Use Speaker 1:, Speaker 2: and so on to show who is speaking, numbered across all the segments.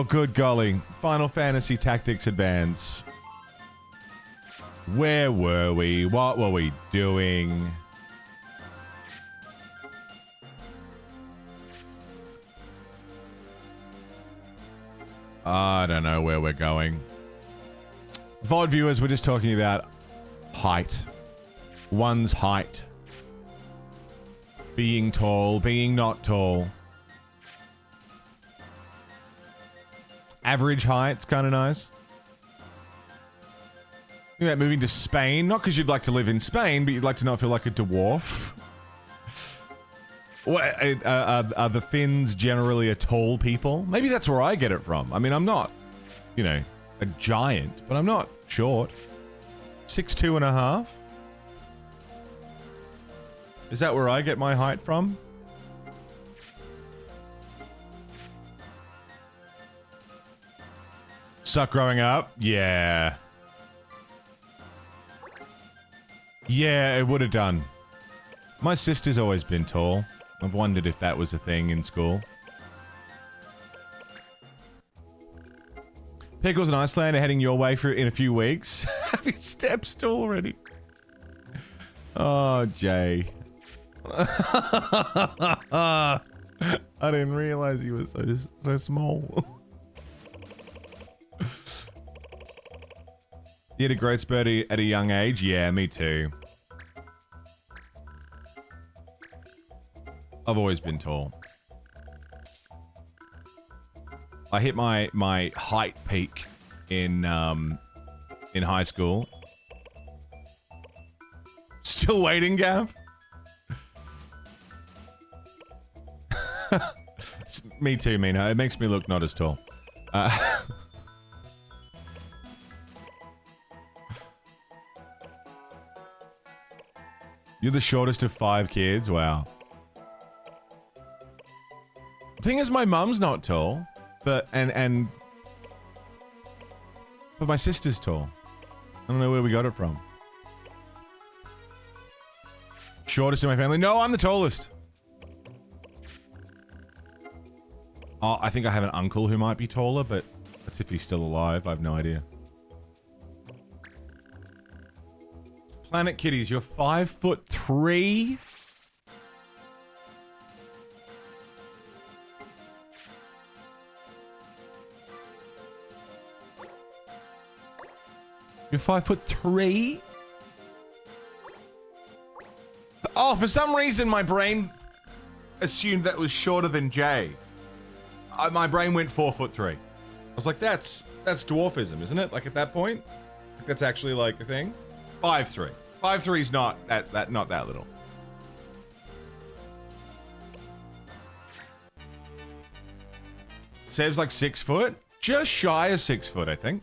Speaker 1: Oh, good golly. Final Fantasy Tactics Advance. Where were we? What were we doing? I don't know where we're going. VOD viewers, we're just talking about height. One's height. Being tall, being not tall. Average height's kind of nice. Think about moving to Spain, not because you'd like to live in Spain, but you'd like to not feel like a dwarf. What, are the Finns generally a tall people? Maybe that's where I get it from. I mean, I'm not, you know, a giant, but I'm not short. 6'2.5". Is that where I get my height from? Suck growing up? Yeah. Yeah, it would have done. My sister's always been tall. I've wondered if that was a thing in school. Pickles and Iceland are heading your way in a few weeks. Have your steps tall already? Oh, Jay. I didn't realize he was so small. You had a growth spurt at a young age? Yeah, me too. I've always been tall. I hit my height peak in high school. Still waiting, Gav? Me too, Mina. It makes me look not as tall. You're the shortest of 5 kids? Wow. The thing is, my mum's not tall, but my sister's tall. I don't know where we got it from. Shortest in my family? No, I'm the tallest. Oh, I think I have an uncle who might be taller, but that's if he's still alive. I have no idea. Planet Kitties, you're 5'3"? You're 5'3"? Oh, for some reason my brain assumed that was shorter than Jay. My brain went 4'3". I was like, that's dwarfism, isn't it? Like at that point, like that's actually like a thing. 5'3". 5'3's not that little. Saves like 6 foot, just shy of 6 foot, I think.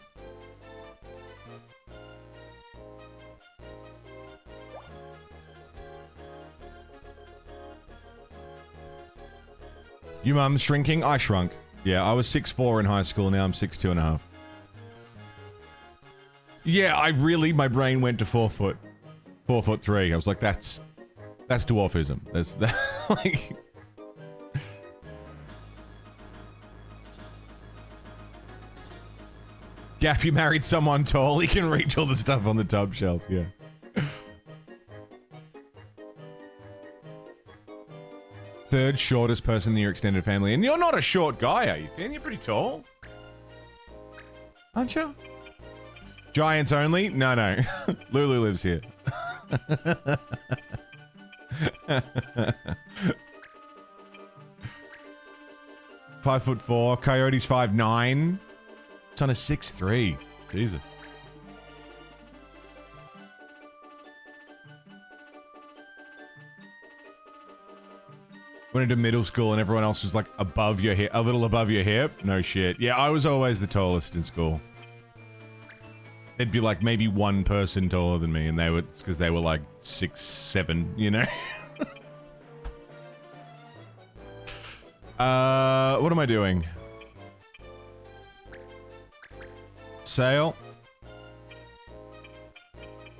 Speaker 1: Your mum's shrinking? I shrunk. Yeah, I was 6'4" in high school, now I'm 6'2.5". Yeah, my brain went to 4 foot. 4'3". I was like, that's dwarfism. That's that, like... Gaff, you married someone tall, he can reach all the stuff on the top shelf, yeah. Third shortest person in your extended family. And you're not a short guy, are you, Finn? You're pretty tall. Aren't you? Giants only? No. Lulu lives here. 5'4". Coyote's 5'9". Son is 6'3". Jesus. Went into middle school and everyone else was like above your hip, a little above your hip. No shit. Yeah, I was always the tallest in school. There'd be like maybe one person taller than me, and they were because they were like 6'7", you know. What am I doing? Sale.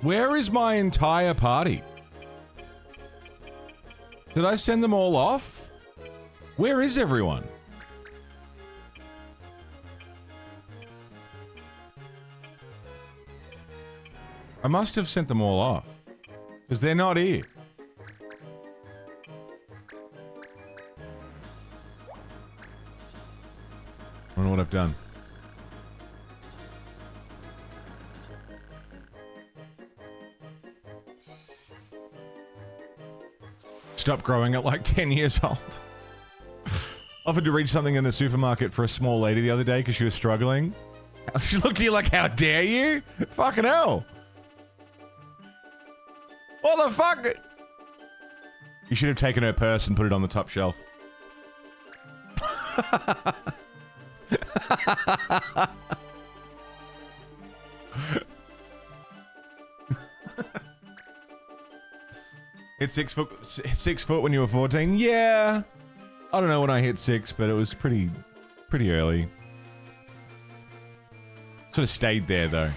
Speaker 1: Where is my entire party? Did I send them all off? Where is everyone? I must have sent them all off. Because they're not here. I don't know what I've done. Stopped growing at like 10 years old. Offered to read something in the supermarket for a small lady the other day because she was struggling. She looked at you like, how dare you? Fucking hell. What the fuck? You should have taken her purse and put it on the top shelf. Hit 6 foot, 6 foot when you were 14? Yeah. I don't know when I hit 6, but it was pretty early. Sort of stayed there though.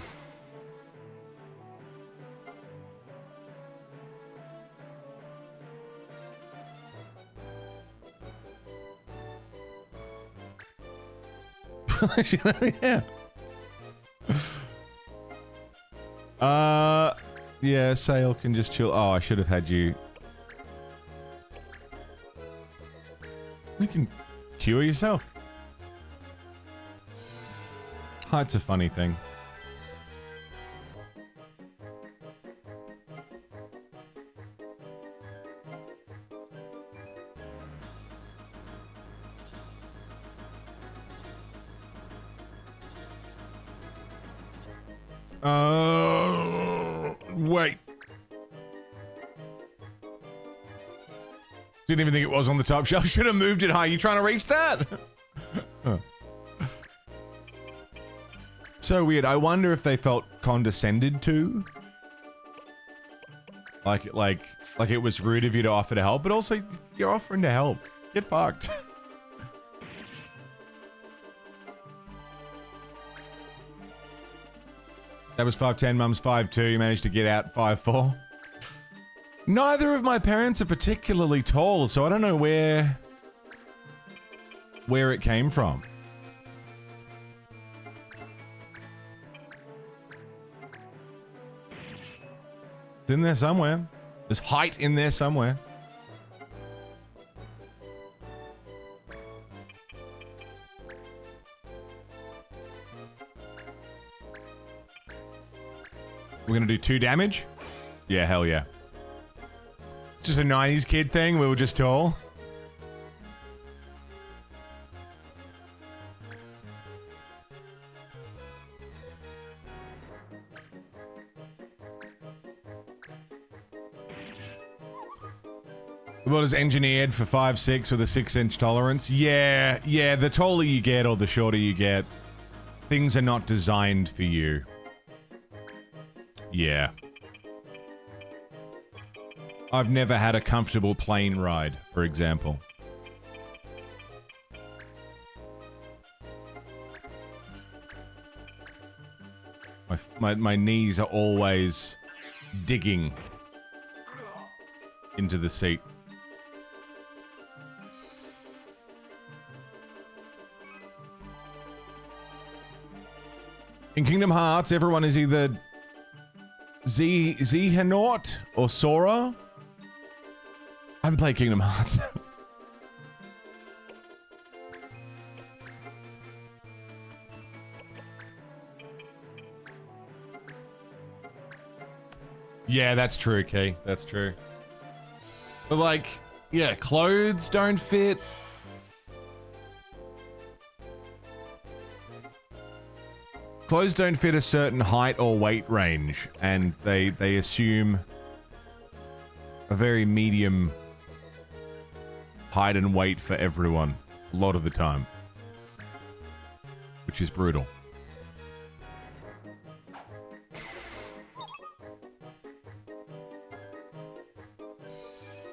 Speaker 1: Yeah. Yeah, Sale can just chill. Oh, I should have had you. You can cure yourself. Height's a funny thing. Wait. Didn't even think it was on the top shelf. Should have moved it high. You trying to reach that? Huh. So weird. I wonder if they felt condescended to. Like it was rude of you to offer to help, but also you're offering to help. Get fucked. That was 5'10", mum's 5'2", you managed to get out 5'4". Neither of my parents are particularly tall, so I don't know where it came from. It's in there somewhere. There's height in there somewhere. We're gonna do 2 damage? Yeah, hell yeah. It's just a 90s kid thing, we were just tall. The world is engineered for 5'6" with a 6-inch tolerance. Yeah, the taller you get or the shorter you get, things are not designed for you. Yeah. I've never had a comfortable plane ride, for example. My knees are always digging into the seat. In Kingdom Hearts, everyone is either sihT or Sora. I haven't played Kingdom Hearts. Yeah, that's true, Key. That's true. But like, yeah, clothes don't fit. Clothes don't fit a certain height or weight range, and they assume a very medium height and weight for everyone a lot of the time, which is brutal.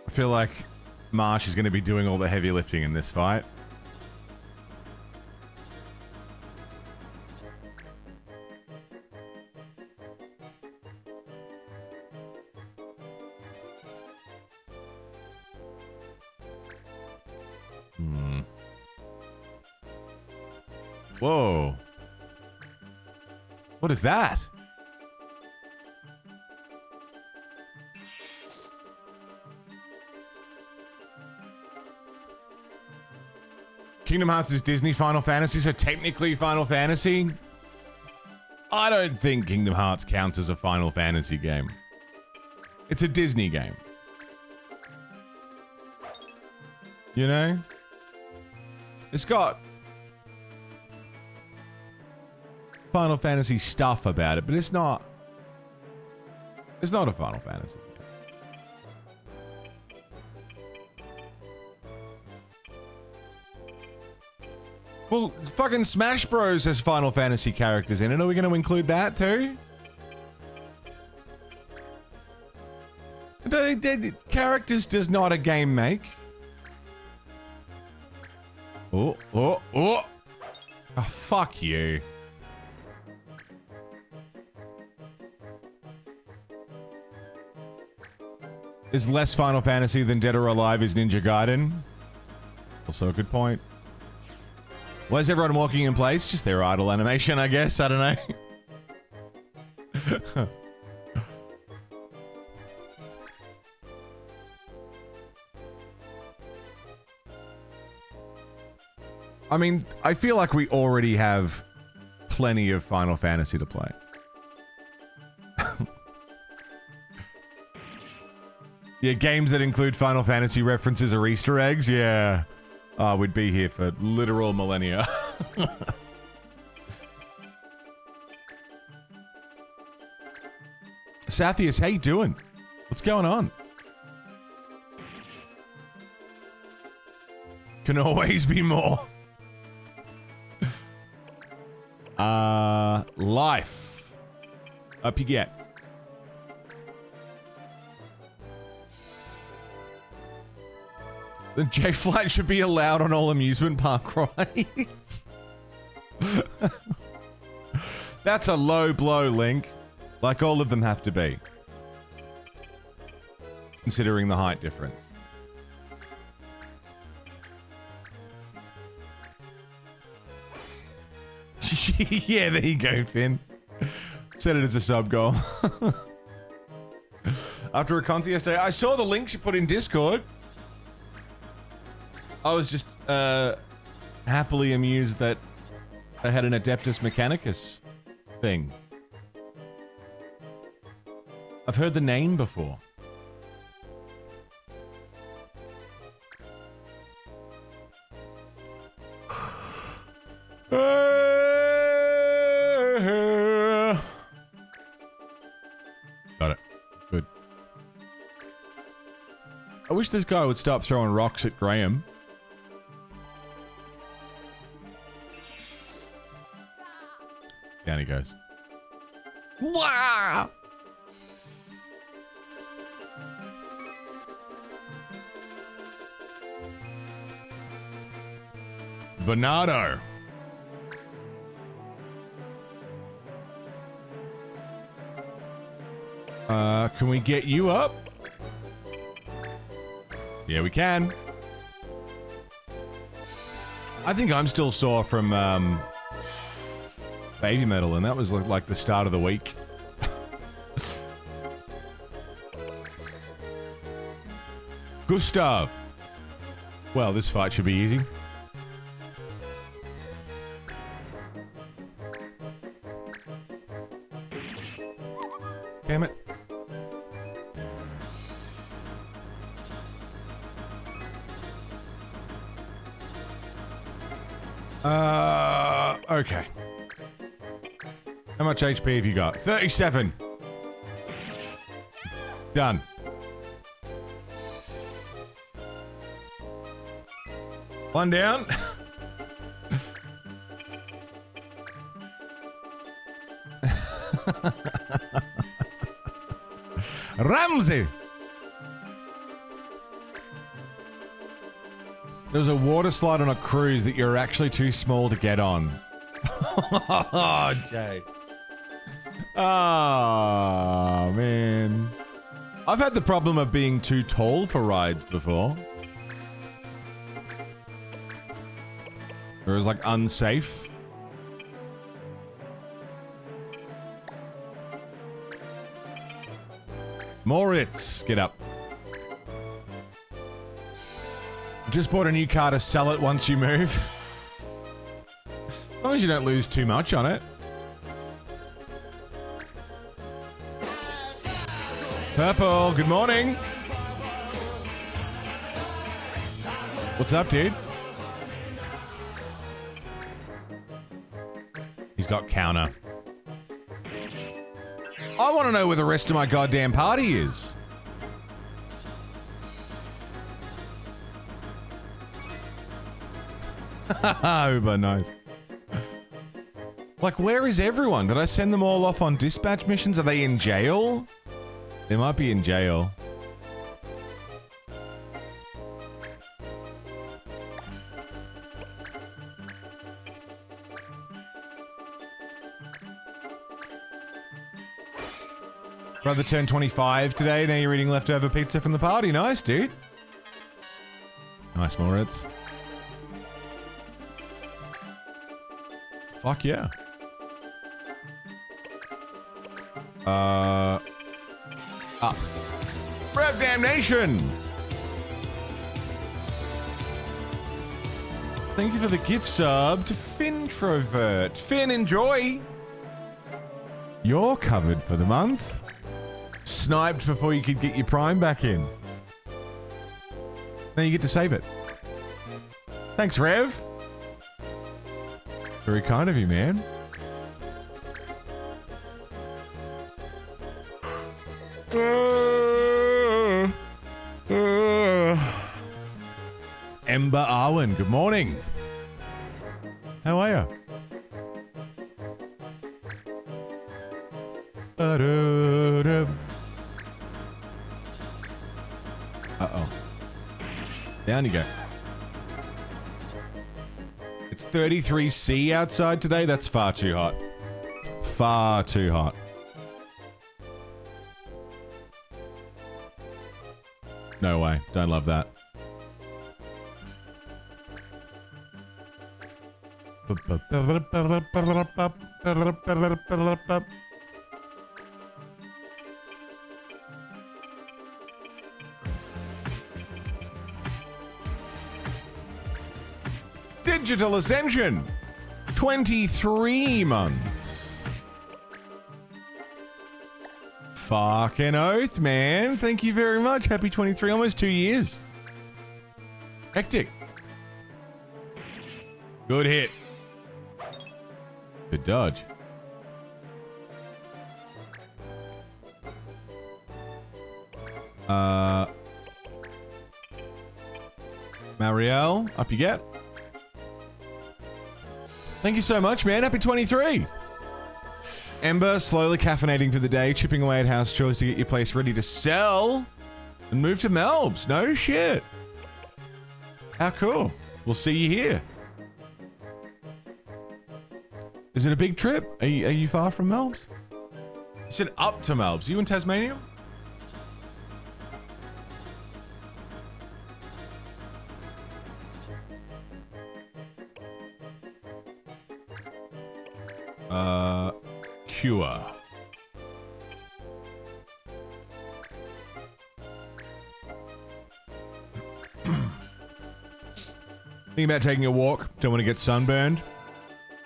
Speaker 1: I feel like Marsh is going to be doing all the heavy lifting in this fight. Whoa. What is that? Kingdom Hearts is Disney Final Fantasy, so technically Final Fantasy. I don't think Kingdom Hearts counts as a Final Fantasy game. It's a Disney game. You know? It's got Final Fantasy stuff about it, but it's not a Final Fantasy game. Well, fucking Smash Bros has Final Fantasy characters in it. Are we going to include that too? Characters does not a game make. Oh. Oh, fuck you. Is less Final Fantasy than Dead or Alive is Ninja Gaiden? Also a good point. Why is everyone walking in place? Just their idle animation, I guess. I don't know. I mean, I feel like we already have plenty of Final Fantasy to play. Yeah, games that include Final Fantasy references or Easter eggs, yeah. Oh, we'd be here for literal millennia. Sathius, how you doing? What's going on? Can always be more. Life. Up you get. The J-Flight should be allowed on all amusement park rides. That's a low blow, Link. Like all of them have to be. Considering the height difference. Yeah, there you go, Finn. Set it as a sub goal. After a concert yesterday, I saw the links you put in Discord. I was just happily amused that they had an Adeptus Mechanicus thing. I've heard the name before. Got it. Good. I wish this guy would stop throwing rocks at Graham. Down he goes. Wah! Bernardo. Can we get you up? Yeah, we can. I think I'm still sore from, Baby Metal, and that was like the start of the week. Gustav. Well, this fight should be easy. Damn it. Okay. How much HP have you got? 37. Done. One down. Ramsey. There was a water slide on a cruise that you're actually too small to get on. Oh, Jay. Oh, man. I've had the problem of being too tall for rides before. Or it's like unsafe. Moritz, get up. Just bought a new car to sell it once you move. long as you don't lose too much on it. Purple, good morning. What's up, dude? He's got counter. I want to know where the rest of my goddamn party is. Uber, nice. Like, where is everyone? Did I send them all off on dispatch missions? Are they in jail? They might be in jail. Brother turned 25 today. Now you're eating leftover pizza from the party. Nice, dude. Nice, Moritz. Fuck yeah. Rev Damnation! Thank you for the gift sub to Fintrovert. Finn, enjoy! You're covered for the month. Sniped before you could get your Prime back in. Now you get to save it. Thanks, Rev. Very kind of you, man. Ember Arwen, good morning. How are you? Uh-oh. Down you go. It's 33C outside today. That's far too hot. Far too hot. No way. Don't love that. Digital Ascension. 23 months. Fucking oath, man. Thank you very much. Happy 23. Almost 2 years. Hectic. Good hit. Good dodge. Marielle, up you get. Thank you so much, man. Happy 23. Ember, slowly caffeinating for the day, chipping away at house chores to get your place ready to sell and move to Melbs. No shit. How cool. We'll see you here. Is it a big trip? Are you far from Melbs? You said up to Melbs. You in Tasmania? Cure. Thinking about taking a walk. Don't want to get sunburned.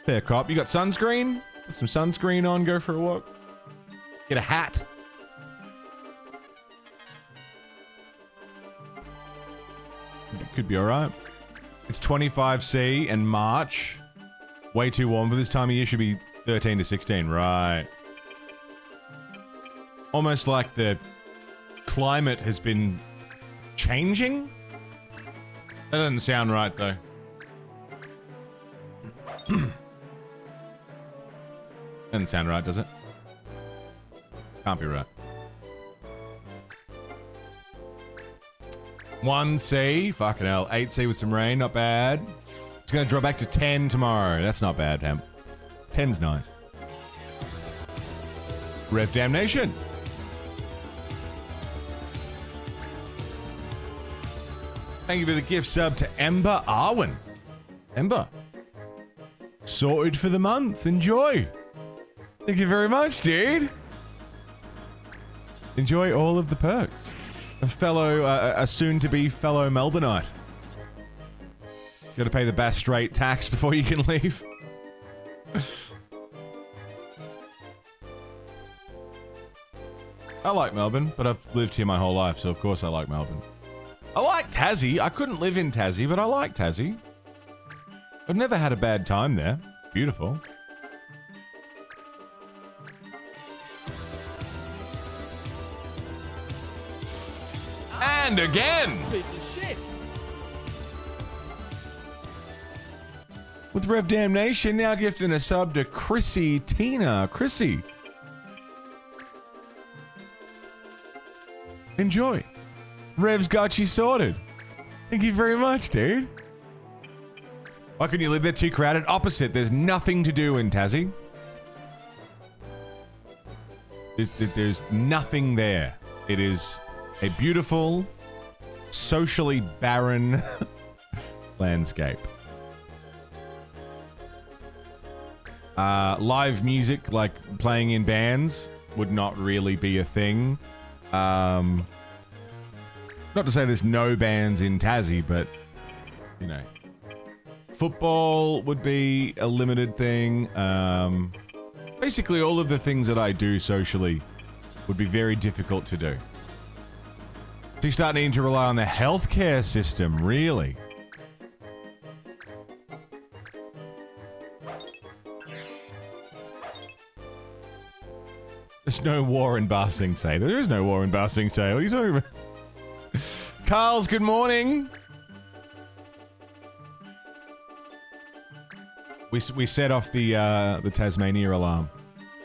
Speaker 1: Fair cop. You got sunscreen? Put some sunscreen on, go for a walk. Get a hat. Could be alright. It's 25C and March. Way too warm for this time of year. Should be 13 to 16. Right. Almost like the climate has been changing. That doesn't sound right, though. Doesn't sound right, does it? Can't be right. 1C. Fucking hell. 8C with some rain. Not bad. It's going to drop back to 10 tomorrow. That's not bad, Hemp. 10's nice. Rev Damnation. Thank you for the gift sub to Ember Arwen. Ember. Sorted for the month. Enjoy. Thank you very much, dude. Enjoy all of the perks. A soon-to-be fellow Melbourneite. Got to pay the Bass Strait tax before you can leave. I like Melbourne, but I've lived here my whole life, so of course I like Melbourne. I like Tassie. I couldn't live in Tassie, but I like Tassie. I've never had a bad time there. It's beautiful. And again!
Speaker 2: Piece of shit.
Speaker 1: With Rev Damnation now gifting a sub to Chrissy Tina. Chrissy. Enjoy. Rev's got you sorted. Thank you very much, dude. Why couldn't you live there? Too crowded? Opposite. There's nothing to do in Tassie. There's nothing there. It is a beautiful, socially barren landscape. Live music, like playing in bands, would not really be a thing. Not to say there's no bands in Tassie, but, you know. Football would be a limited thing. Basically, all of the things that I do socially would be very difficult to do. So you start needing to rely on the healthcare system, really. There's no war in Ba Sing Se. There is no war in Ba Sing Se. What are you talking about? Carl's, good morning. We set off the Tasmania alarm.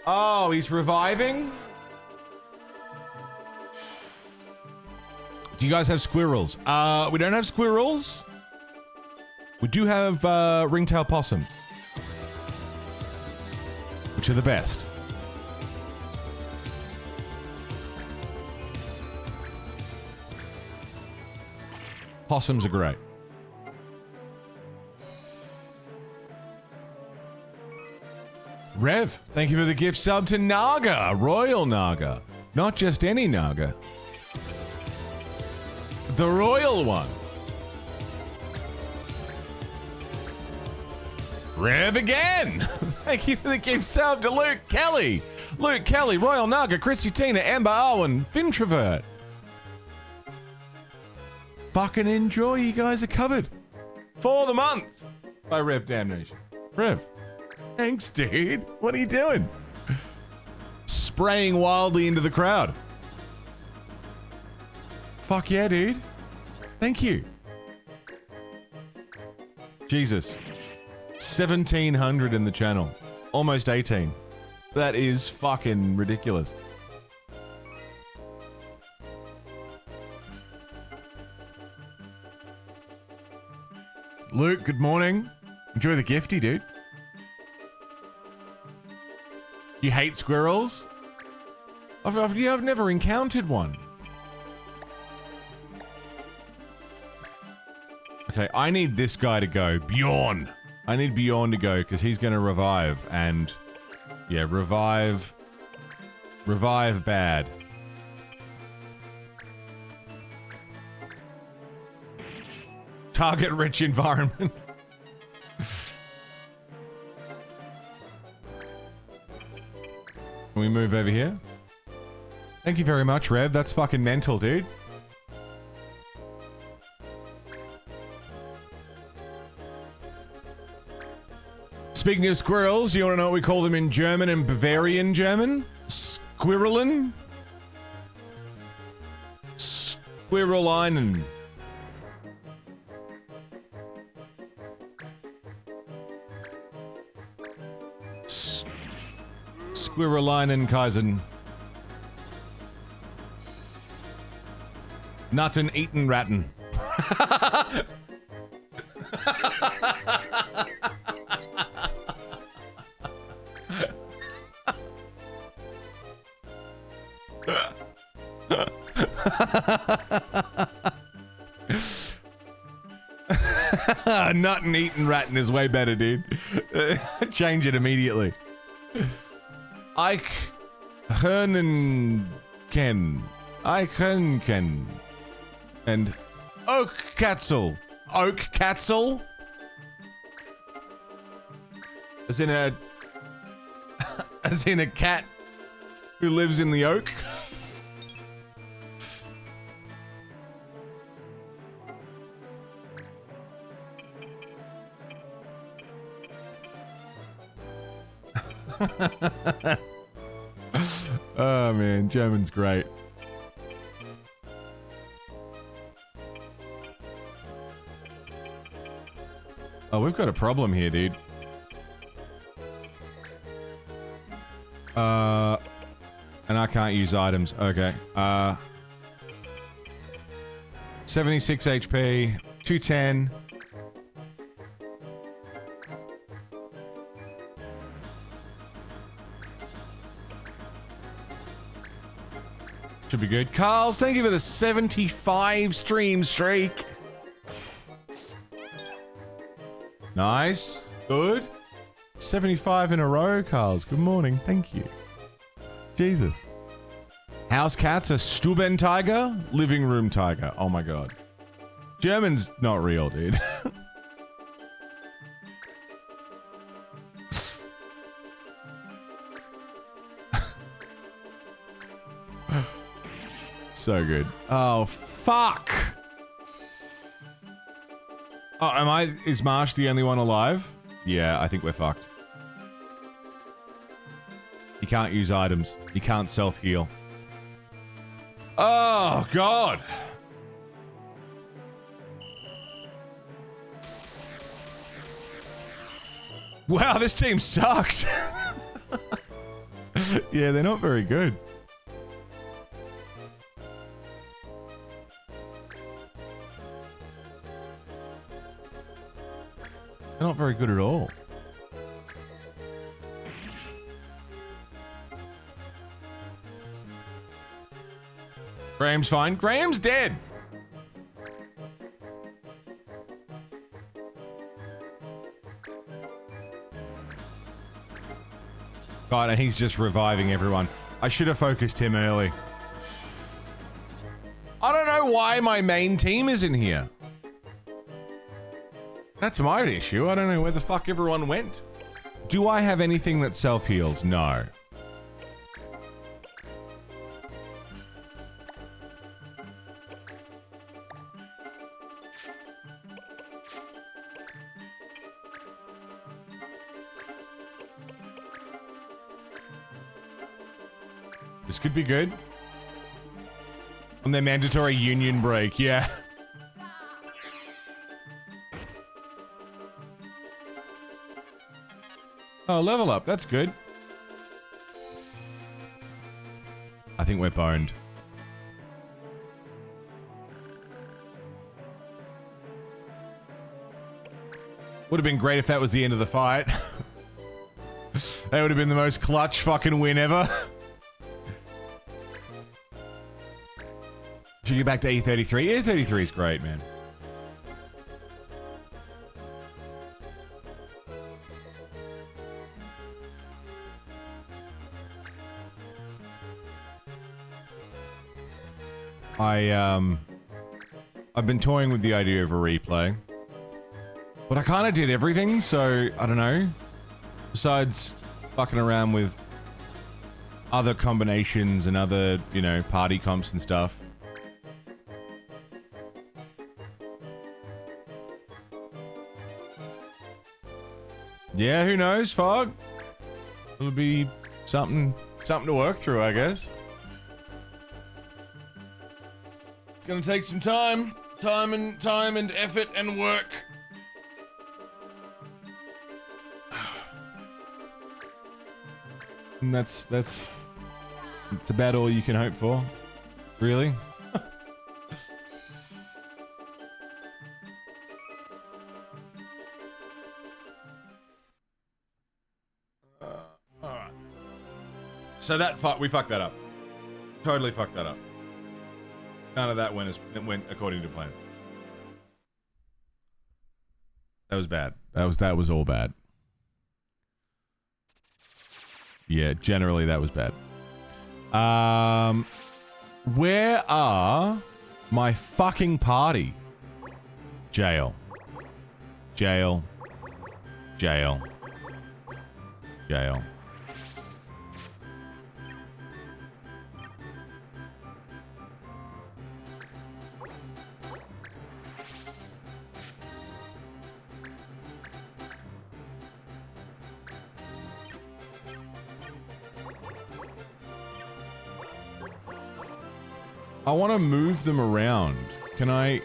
Speaker 1: Oh, he's reviving? Do you guys have squirrels? We don't have squirrels. We do have ringtail possum, which are the best. Possums are great. Rev, thank you for the gift sub to Naga, Royal Naga. Not just any Naga. The royal one. Rev again. Thank you for the gift sub to Luke Kelly. Luke Kelly, Royal Naga, Chrissy Tina, Amber Owen, Fintrovert. Fucking enjoy, you guys are covered. For the month by Rev Damnation. Rev. Thanks, dude. What are you doing? Spraying wildly into the crowd. Fuck yeah, dude. Thank you. Jesus. 1,700 in the channel. Almost 18. That is fucking ridiculous. Luke, good morning. Enjoy the gifty, dude. You hate squirrels? I've never encountered one. Okay, I need this guy to go. Bjorn. I need Bjorn to go because he's going to revive. And, yeah, revive. Revive bad. Target-rich environment. Can we move over here? Thank you very much, Rev. That's fucking mental, dude. Speaking of squirrels, you want to know what we call them in German and Bavarian German? Squirrelin? Squirrelinen. Squirrelinen Kaisen. Nutten eaten ratten. Nut and eaten ratten is way better, dude. Change it immediately. Ike Hernenken. Ike Hernenken. And Oak Katzel. Oak Katzel? As in a As in a cat who lives in the oak. Oh man, German's great. Oh, we've got a problem here, dude. And I can't use items. Okay. 76 HP, 210. Should be good. Carls, thank you for the 75 stream streak. Nice. Good. 75 in a row, Carls. Good morning. Thank you. Jesus. House cats are Stuben tiger, living room tiger. Oh my god. German's not real, dude. So good. Oh, fuck. Oh, is Marsh the only one alive? Yeah, I think we're fucked. He can't use items. He can't self-heal. Oh, God. Wow, this team sucks. Yeah, they're not very good. They're not very good at all. Graham's fine. Graham's dead. God, and he's just reviving everyone. I should have focused him early. I don't know why my main team isn't here. That's my issue. I don't know where the fuck everyone went. Do I have anything that self-heals? No. This could be good. On their mandatory union break, yeah. Oh, level up. That's good. I think we're boned. Would have been great if that was the end of the fight. That would have been the most clutch fucking win ever. Should we get back to E33? E33 is great, man. I've been toying with the idea of a replay. But I kind of did everything, so I don't know. Besides fucking around with other combinations and other, you know, party comps and stuff. Yeah, who knows, Fog? It'll be something to work through, I guess. It's gonna take some time and effort and work. And that's about all you can hope for. Really? Alright. So we fucked that up. Totally fucked that up. None of that went according to plan. That was bad. That was all bad. Yeah, generally that was bad. Where are my fucking party? Jail. Jail. Jail. Jail. I want to move them around. Can I?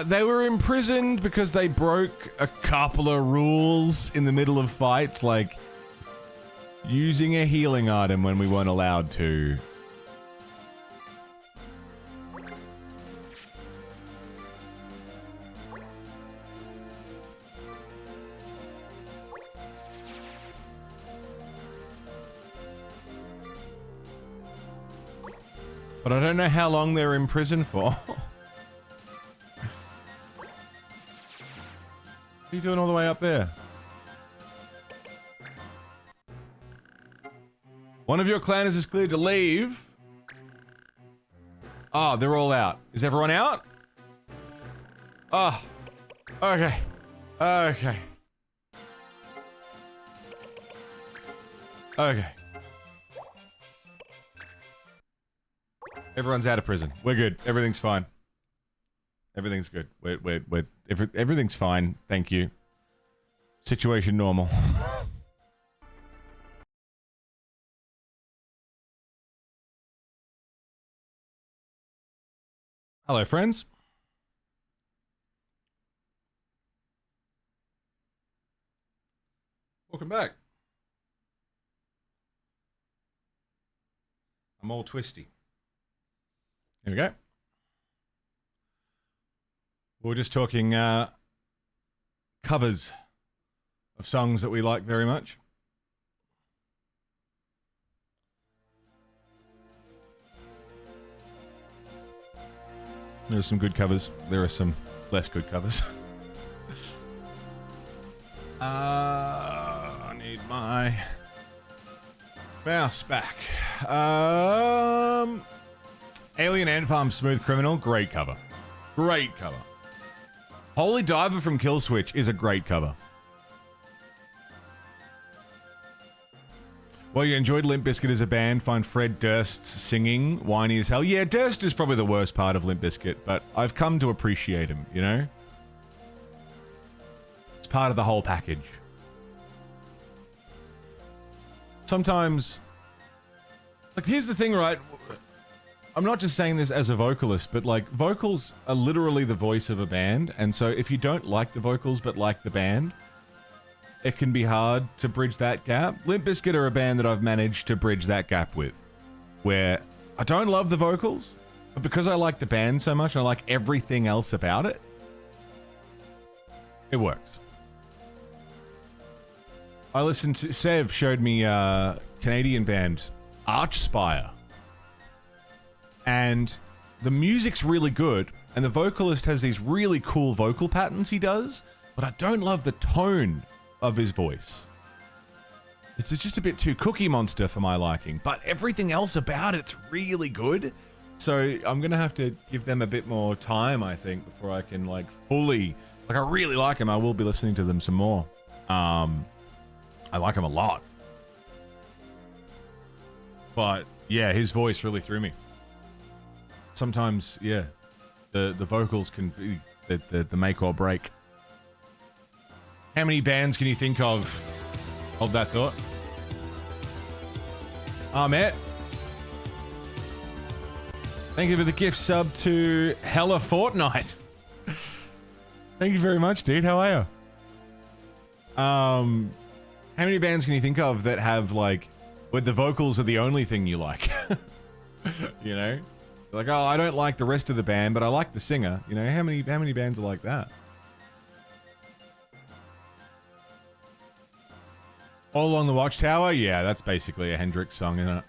Speaker 1: They were imprisoned because they broke a couple of rules in the middle of fights, like using a healing item when we weren't allowed to. But I don't know how long they're in prison for. What are you doing all the way up there? One of your clanners is cleared to leave. Oh, they're all out. Is everyone out? Oh. Okay. Okay. Okay. Everyone's out of prison. We're good. Everything's fine. Everything's good. Everything's fine. Thank you. Situation normal. Hello, friends. Welcome back. I'm all twisty. Here we go. We're just talking covers of songs that we like very much. There are some good covers. There are some less good covers. I need my mouse back. Alien Ant Farm Smooth Criminal, great cover. Great cover. Holy Diver from Kill Switch is a great cover. Well, you enjoyed Limp Bizkit as a band, find Fred Durst's singing whiny as hell. Yeah, Durst is probably the worst part of Limp Bizkit, but I've come to appreciate him, you know? It's part of the whole package. Sometimes... Like, here's the thing, right? I'm not just saying this as a vocalist, but, like, vocals are literally the voice of a band, and so if you don't like the vocals but like the band, it can be hard to bridge that gap. Limp Bizkit are a band that I've managed to bridge that gap with, where I don't love the vocals, but because I like the band so much, and I like everything else about it, it works. I listened to... Sev showed me a Canadian band, Archspire. And the music's really good, and the vocalist has these really cool vocal patterns he does, but I don't love the tone of his voice. It's just a bit too Cookie Monster for my liking, but everything else about it's really good. So I'm gonna have to give them a bit more time, I think, before I can like fully... Like, I really like them. I will be listening to them some more. I like him a lot. But yeah, his voice really threw me. Sometimes, yeah, the vocals can be the make or break. How many bands can you think of? Hold that thought. Matt. Thank you for the gift sub to Hella Fortnite. Thank you very much, dude. How are you? How many bands can you think of that have, like, where the vocals are the only thing you like? You know? Like, oh, I don't like the rest of the band, but I like the singer. You know, how many bands are like that? All Along the Watchtower? Yeah, that's basically a Hendrix song, isn't it?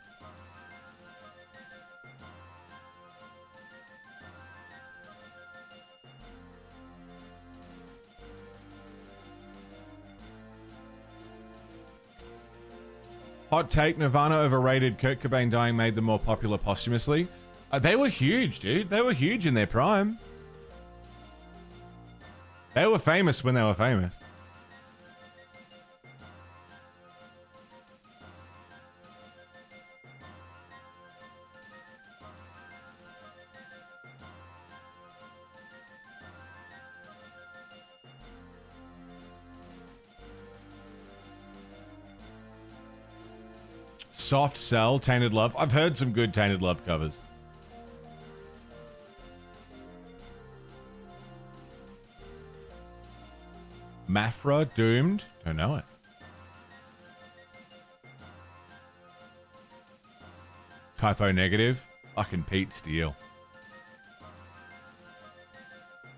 Speaker 1: Hot take, Nirvana overrated. Kurt Cobain dying made them more popular posthumously. They were huge, dude. They were huge in their prime. They were famous when they were famous. Soft Cell, Tainted Love. I've heard some good Tainted Love covers. Mafra, Doomed. Don't know it. Typo Negative. Fucking Pete Steele.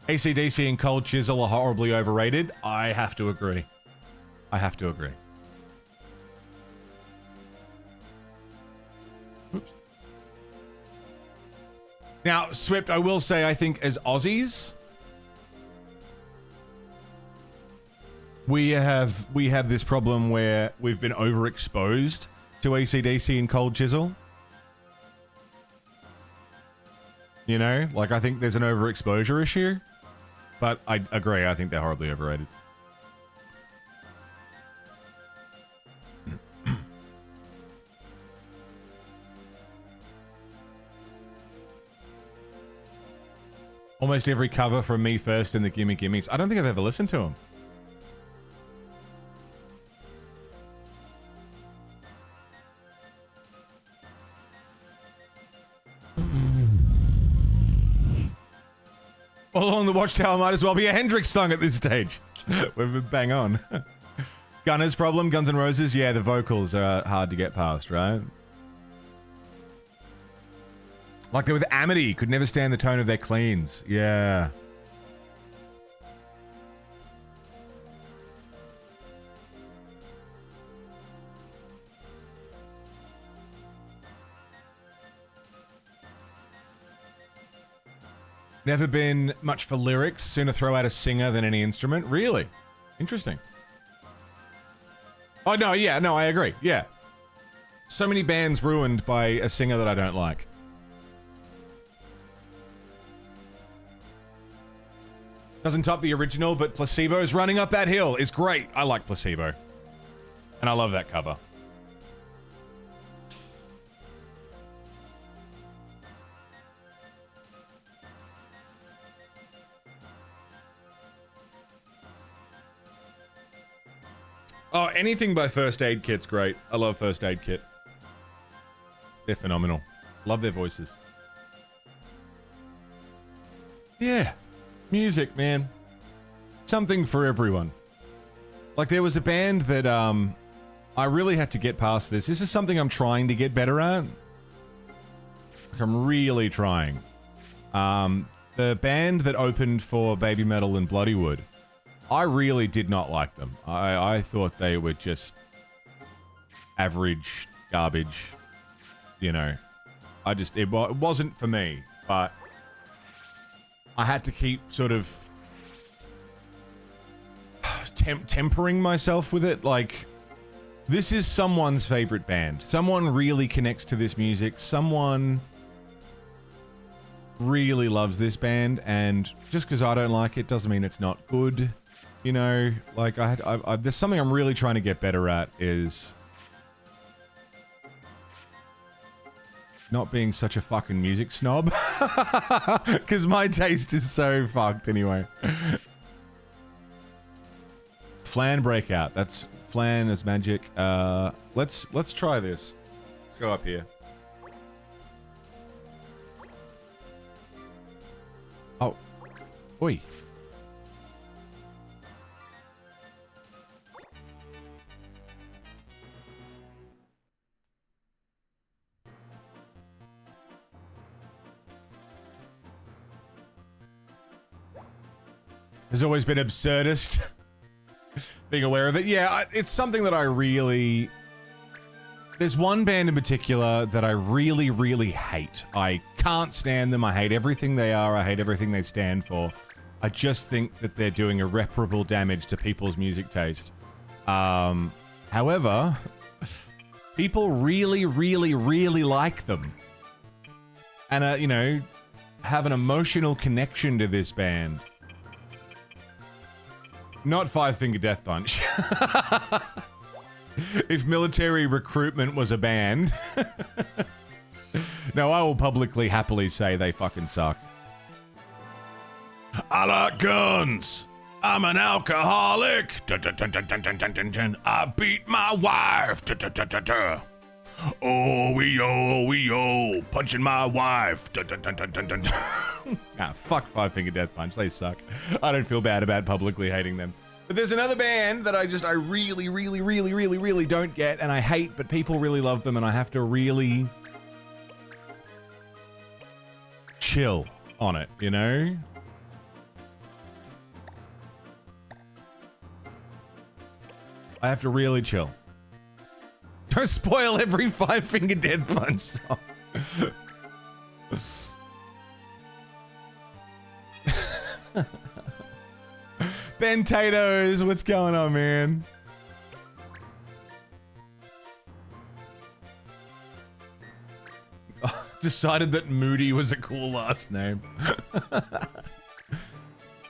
Speaker 1: AC/DC and Cold Chisel are horribly overrated. I have to agree. I have to agree. Oops. Now, Swift, I will say, I think as Aussies, we have this problem where we've been overexposed to AC/DC and Cold Chisel. You know, like I think there's an overexposure issue, but I agree. I think they're horribly overrated. Almost every cover from Me First in the Gimme Gimmes. I don't think I've ever listened to them. All Along the Watchtower might as well be a Hendrix song at this stage. We've been bang on. Gunner's Problem, Guns N' Roses. Yeah, the vocals are hard to get past, right? Like they're with Amity, could never stand the tone of their cleans. Yeah. Never been much for lyrics. Sooner throw out a singer than any instrument. Really? Interesting. Oh, no, yeah, no, I agree. Yeah. So many bands ruined by a singer that I don't like. Doesn't top the original, but Placebo's Running Up That Hill is great. I like Placebo. And I love that cover. Oh, anything by First Aid Kit's great. I love First Aid Kit. They're phenomenal. Love their voices. Yeah. Music, man. Something for everyone. Like, there was a band that, I really had to get past this. This is something I'm trying to get better at. Like, I'm really trying. The band that opened for Baby Metal and Bloodywood, I really did not like them. I thought they were just average garbage, you know. It wasn't for me, but I had to keep sort of tempering myself with it. Like, this is someone's favorite band. Someone really connects to this music. Someone really loves this band, and just because I don't like it doesn't mean it's not good. You know, like, there's something I'm really trying to get better at is not being such a fucking music snob. Because my taste is so fucked anyway. Flan Breakout. That's Flan as magic. Let's try this. Let's go up here. Oh. Oi. Has always been absurdist. Being aware of it. Yeah, it's something that I really... There's one band in particular that I really, really hate. I can't stand them. I hate everything they are. I hate everything they stand for. I just think that they're doing irreparable damage to people's music taste. However, people really, really, really like them. And, you know, have an emotional connection to this band. Not Five Finger Death Punch. If military recruitment was a band. No, I will publicly happily say they fucking suck. I like guns. I'm an alcoholic. I beat my wife. Oh, we oh, punching my wife. Dun, dun, dun, dun, dun, dun. Ah, fuck Five Finger Death Punch. They suck. I don't feel bad about publicly hating them. But there's another band that I really don't get, and I hate, but people really love them, and I have to really chill on it, you know? I have to really chill. Don't spoil every Five Finger Death Punch song. Ben Tatoes, what's going on, man? Oh, decided that Moody was a cool last name.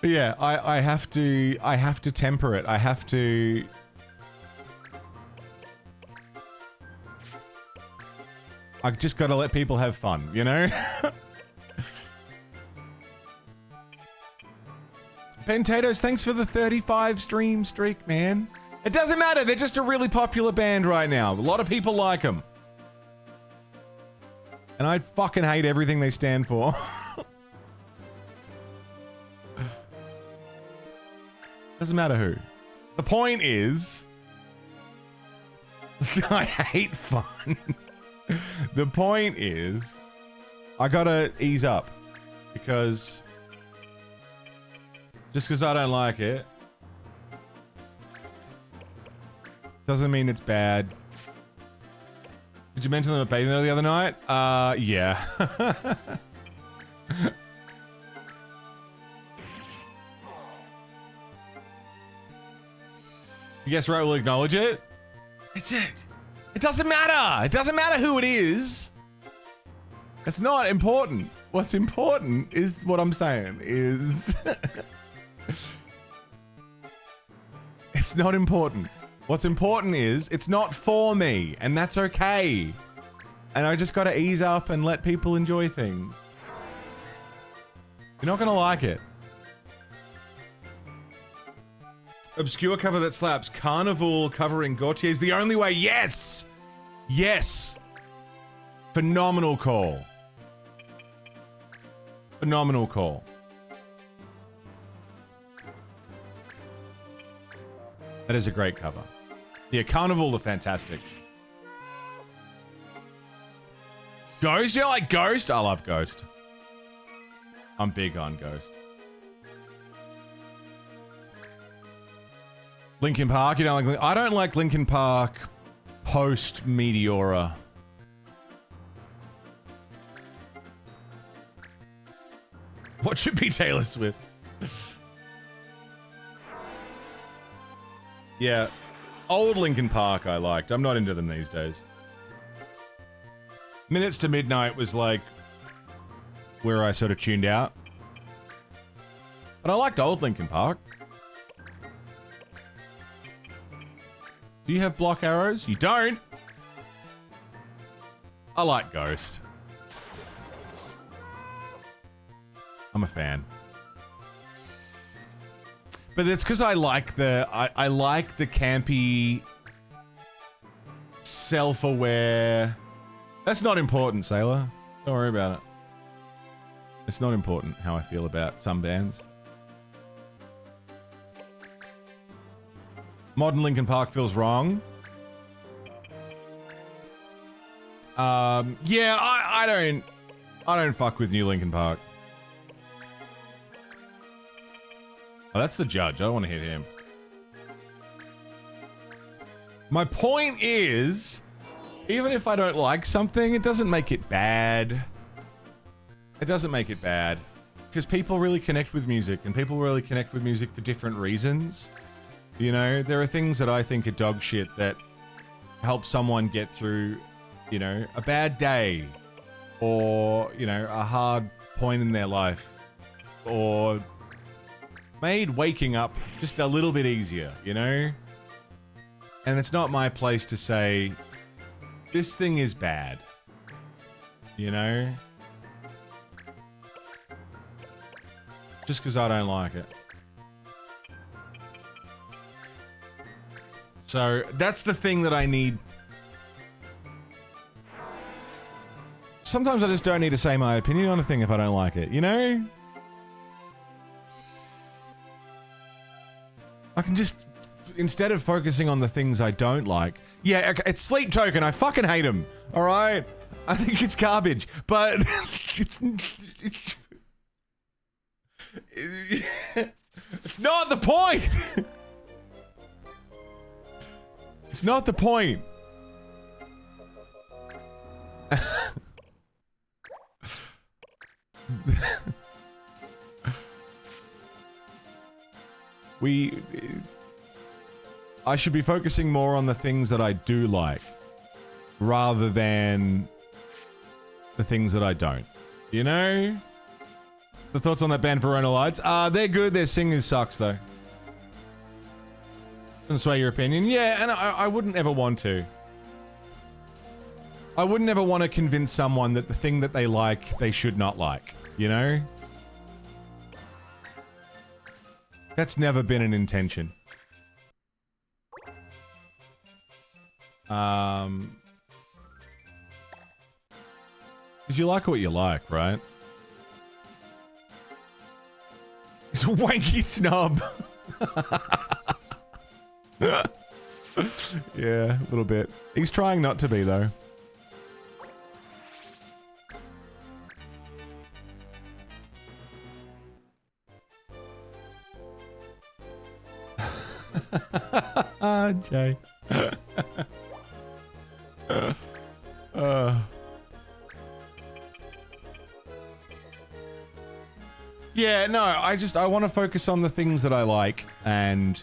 Speaker 1: Yeah, I have to temper it. I have to. I just gotta let people have fun, you know? Pentatoes, thanks for the 35 stream streak, man. It doesn't matter, they're just a really popular band right now. A lot of people like them. And I fucking hate everything they stand for. Doesn't matter who. The point is... I hate fun. The point is... I gotta ease up. Because... just because I don't like it doesn't mean it's bad. Did you mention them at Baby Metal the other night? Yeah. You guess right, we'll acknowledge it. It's it. It doesn't matter. It doesn't matter who it is. It's not important. What's important is what I'm saying is... It's not important. What's important is it's not for me, and that's okay. And I just gotta ease up and let people enjoy things. You're not gonna like it. Obscure cover that slaps. Carnival covering Gautier's The Only Way. Yes! Yes! Phenomenal call. Phenomenal call. That is a great cover. Yeah, Carnival are fantastic. Ghost? You like Ghost? I love Ghost. I'm big on Ghost. Linkin Park? You don't like... I don't like Linkin Park post Meteora. What should be Taylor Swift? Yeah, old Linkin Park I liked. I'm not into them these days. Minutes to Midnight was like where I sort of tuned out. But I liked old Linkin Park. Do you have block arrows? You don't? I like Ghost. I'm a fan. But it's because I like the I like the campy, self-aware. That's not important, Sailor. Don't worry about it. It's not important how I feel about some bands. Modern Linkin Park feels wrong. Yeah, I don't fuck with new Linkin Park. Oh, that's the judge. I don't want to hit him. My point is, even if I don't like something, it doesn't make it bad. It doesn't make it bad. Because people really connect with music, and people really connect with music for different reasons. You know, there are things that I think are dog shit that help someone get through, you know, a bad day. Or, you know, a hard point in their life. Or... made waking up just a little bit easier, you know? And it's not my place to say, this thing is bad. You know? Just because I don't like it. So, that's the thing that I need. sometimes I just don't need to say my opinion on a thing if I don't like it, you know? I can just, instead of focusing on the things I don't like, yeah, okay, it's Sleep Token, I fucking hate him, alright? I think it's garbage, but it's not the point! It's not the point. I should be focusing more on the things that I do like, rather than the things that I don't. You know? The thoughts on that band Verona Lights? They're good, their singing sucks though. Doesn't sway your opinion. Yeah, and I wouldn't ever want to. I wouldn't ever want to convince someone that the thing that they like, they should not like. You know? That's never been an intention. Because you like what you like, right? He's a wanky snob. Yeah, a little bit. He's trying not to be, though. Jay. Yeah, no, I want to focus on the things that I like, and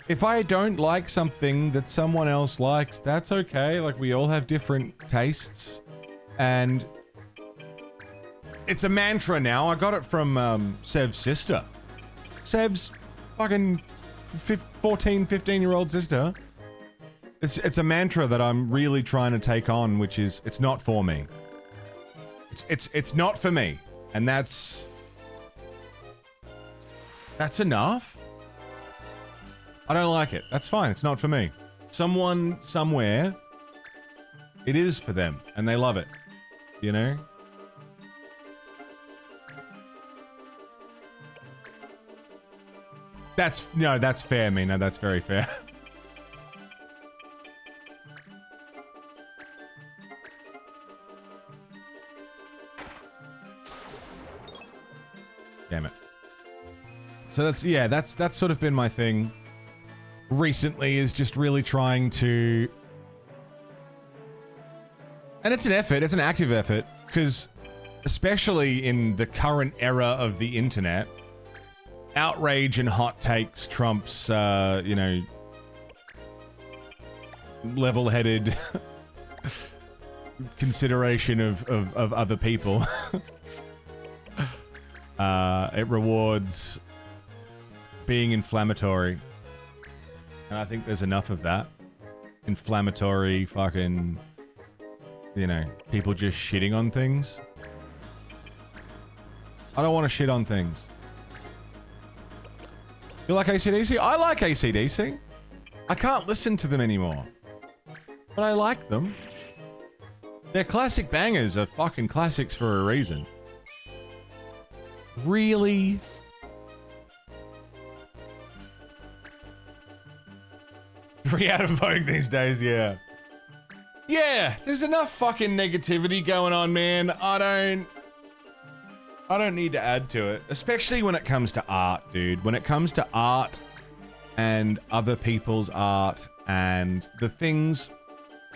Speaker 1: if I don't like something that someone else likes, that's okay. Like, we all have different tastes, and it's a mantra now. I got it from Sev's sister. Sev's fucking 14, 15-year-old sister. It's a mantra that I'm really trying to take on, which is, it's not for me. It's not for me, and that's enough. I don't like it. That's fine. It's not for me. Someone, somewhere, it is for them, and they love it. You know? That's fair, Mina. That's very fair. Damn it. So that's sort of been my thing recently, is just really trying to, and it's an effort, it's an active effort, because especially in the current era of the internet, outrage and hot takes trumps, you know, level-headed consideration of other people. It rewards being inflammatory. And I think there's enough of that. Inflammatory fucking, you know, people just shitting on things. I don't want to shit on things. You like AC/DC? I like AC/DC. I can't listen to them anymore. But I like them. Their classic bangers are fucking classics for a reason. Really? Free out of vogue these days, yeah. Yeah, there's enough fucking negativity going on, man. I don't need to add to it. Especially when it comes to art, dude. When it comes to art and other people's art and the things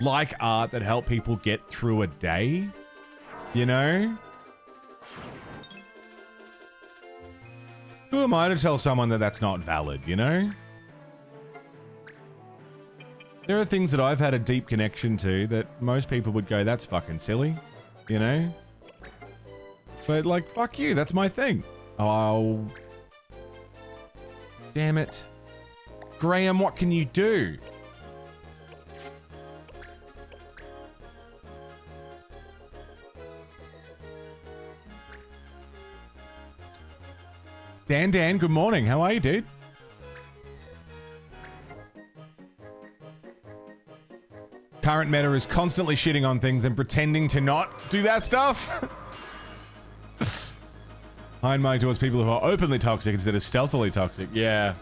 Speaker 1: like art that help people get through a day, you know? Who am I to tell someone that that's not valid, you know? There are things that I've had a deep connection to that most people would go, that's fucking silly, you know? But, like, fuck you, that's my thing. Oh. Damn it. Graham, what can you do? Dan, good morning. How are you, dude? Current meta is constantly shitting on things and pretending to not do that stuff. Hind mic towards people who are openly toxic instead of stealthily toxic. Yeah.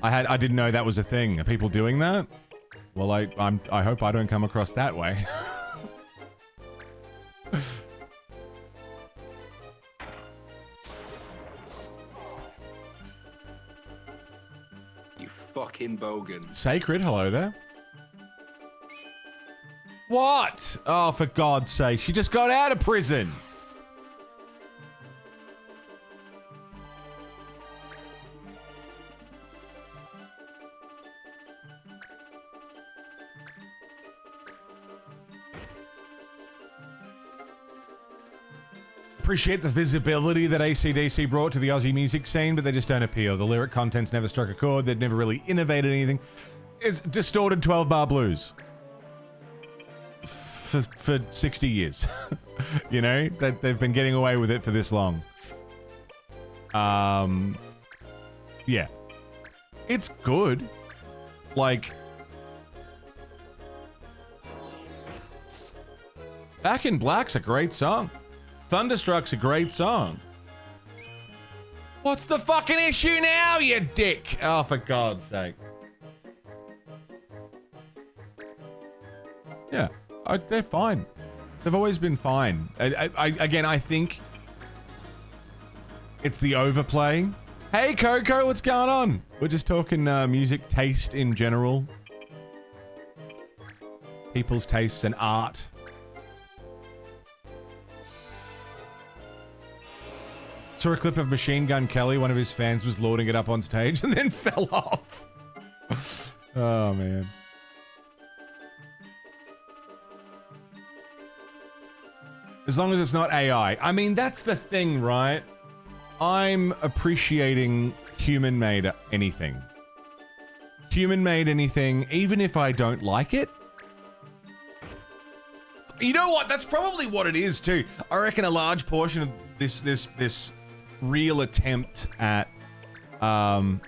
Speaker 1: I didn't know that was a thing. Are people doing that? Well, I hope I don't come across that way.
Speaker 2: You fucking bogan.
Speaker 1: Sacred, hello there. What? Oh, for God's sake, she just got out of prison. Appreciate the visibility that AC/DC brought to the Aussie music scene, but they just don't appeal. The lyric content's never struck a chord. They'd never really innovated anything. It's distorted 12-bar blues for 60 years. You know, that they've been getting away with it for this long. Yeah, it's good. Like, Back in Black's a great song. Thunderstruck's a great song. What's the fucking issue now, you dick? Oh, for God's sake. Yeah, they're fine. They've always been fine. Again, I think it's the overplay. Hey, Coco, what's going on? We're just talking music taste in general. People's tastes and art. Saw a clip of Machine Gun Kelly. One of his fans was loading it up on stage and then fell off. Oh, man. As long as it's not AI. I mean, that's the thing, right? I'm appreciating human-made anything. Human-made anything, even if I don't like it. You know what? That's probably what it is, too. I reckon a large portion of this real attempt at, I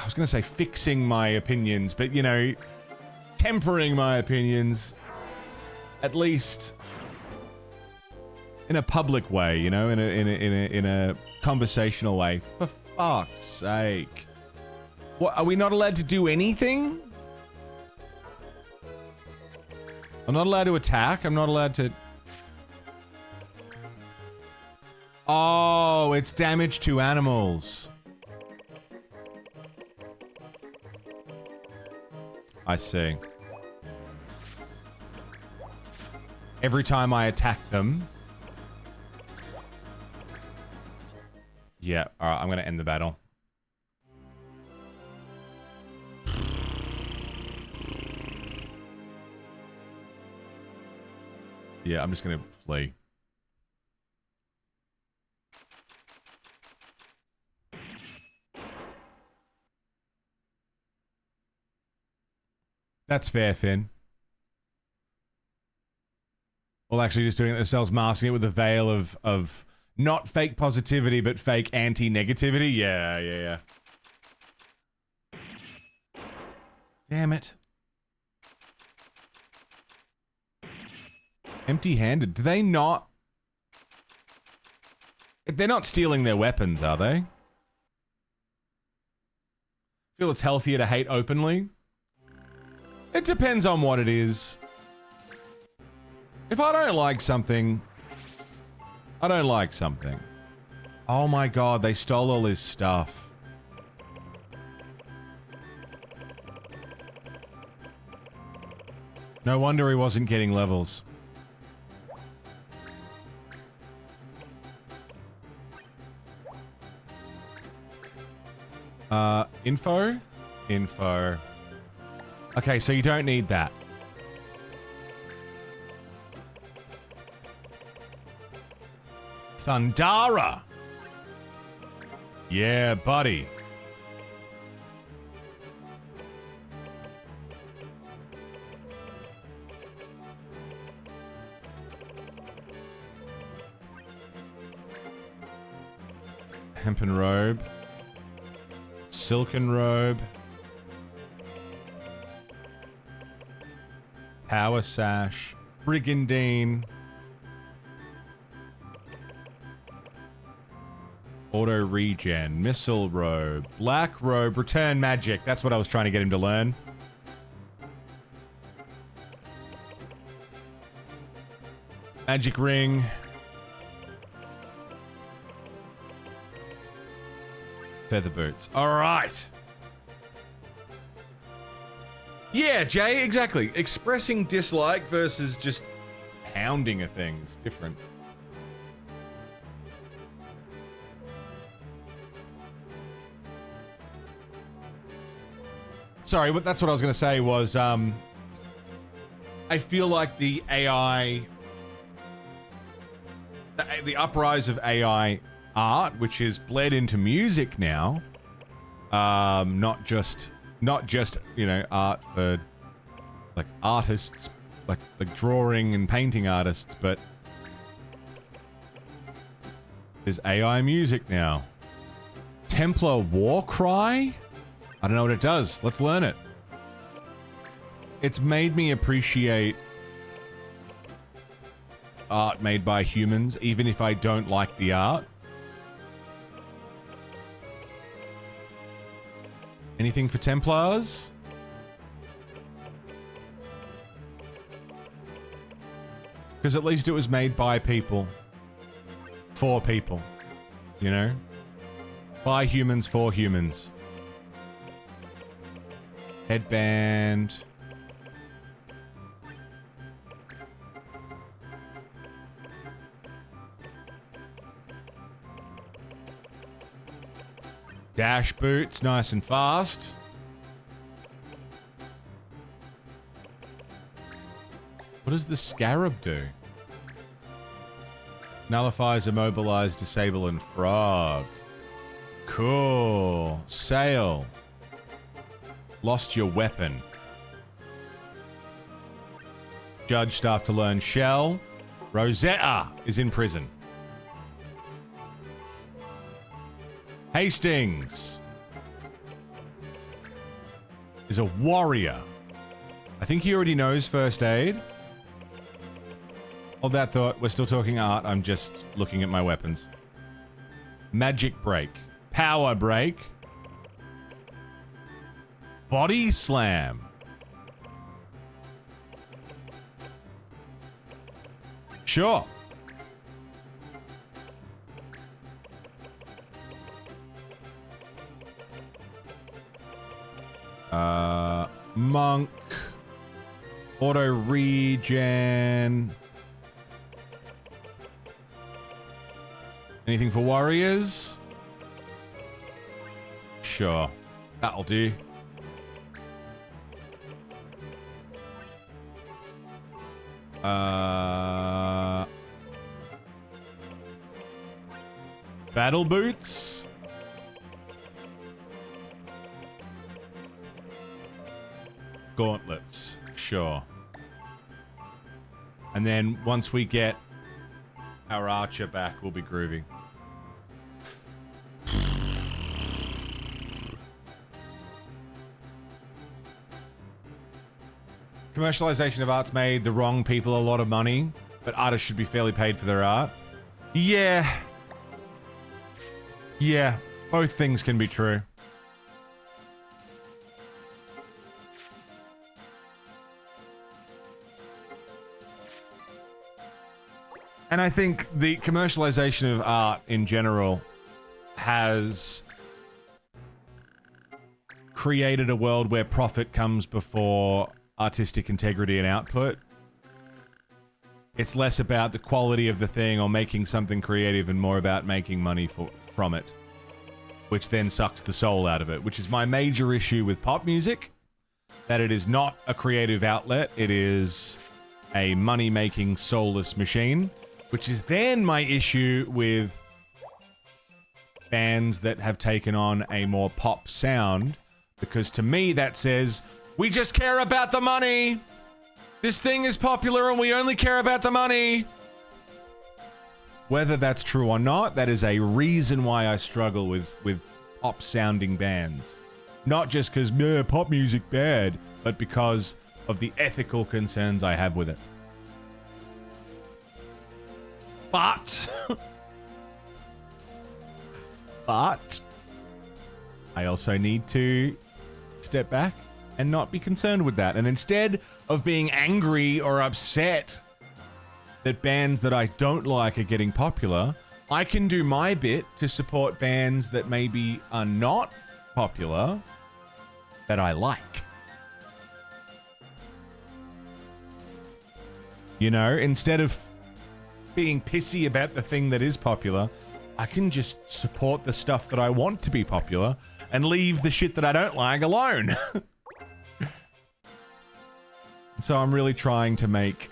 Speaker 1: was gonna say fixing my opinions, but, you know, tempering my opinions, at least in a public way, you know, in a conversational way. For fuck's sake. What, are we not allowed to do anything? I'm not allowed to attack. I'm not allowed to... Oh, it's damage to animals. I see. Every time I attack them. Yeah, alright, I'm gonna end the battle. Yeah, I'm just gonna flee. That's fair, Finn. Well, actually just doing it themselves, masking it with a veil of not fake positivity, but fake anti-negativity. Yeah. Damn it. Empty-handed. Do they not... They're not stealing their weapons, are they? Feel it's healthier to hate openly? It depends on what it is. If I don't like something, I don't like something. Oh my God, they stole all his stuff. No wonder he wasn't getting levels. Info? Info. Okay, so you don't need that. Thundara! Yeah, buddy. Hempen robe. Silken robe. Power Sash. Brigandine. Auto Regen. Missile Robe. Black Robe. Return Magic. That's what I was trying to get him to learn. Magic Ring. Feather Boots. Alright. Yeah, Jay, exactly. Expressing dislike versus just hounding a thing is different. Sorry, but that's what I was going to say was, I feel like the AI, the uprise of AI art, which is bled into music now, not just, you know, art for, like, artists, like drawing and painting artists, but there's AI music now. Templar War Cry? I don't know what it does. Let's learn it. It's made me appreciate art made by humans, even if I don't like the art. Anything for Templars? Because at least it was made by people. For people. You know? By humans, for humans. Headband. Dash boots, nice and fast. What does the scarab do? Nullifies, immobilize, disable, and frog. Cool. Sail. Lost your weapon. Judge staff to learn shell. Rosetta is in prison. Hastings is a warrior. I think he already knows first aid. Hold that thought. We're still talking art. I'm just looking at my weapons. Magic break. Power break. Body slam. Sure. Monk. Auto regen. Anything for warriors? Sure. That'll do. Battle boots. Gauntlets. Sure. And then once we get our archer back, we'll be groovy. Commercialization of art's made the wrong people a lot of money, but artists should be fairly paid for their art. Yeah. Yeah, both things can be true. And I think the commercialization of art in general has created a world where profit comes before artistic integrity and output. It's less about the quality of the thing or making something creative and more about making money from it, which then sucks the soul out of it, which is my major issue with pop music, that it is not a creative outlet, it is a money-making soulless machine, which is then my issue with bands that have taken on a more pop sound, because to me that says, we just care about the money! This thing is popular and we only care about the money! Whether that's true or not, that is a reason why I struggle with pop-sounding bands. Not just because, pop music bad, but because of the ethical concerns I have with it. But I also need to step back and not be concerned with that. And instead of being angry or upset that bands that I don't like are getting popular, I can do my bit to support bands that maybe are not popular that I like. You know, instead of being pissy about the thing that is popular, I can just support the stuff that I want to be popular and leave the shit that I don't like alone. So I'm really trying to make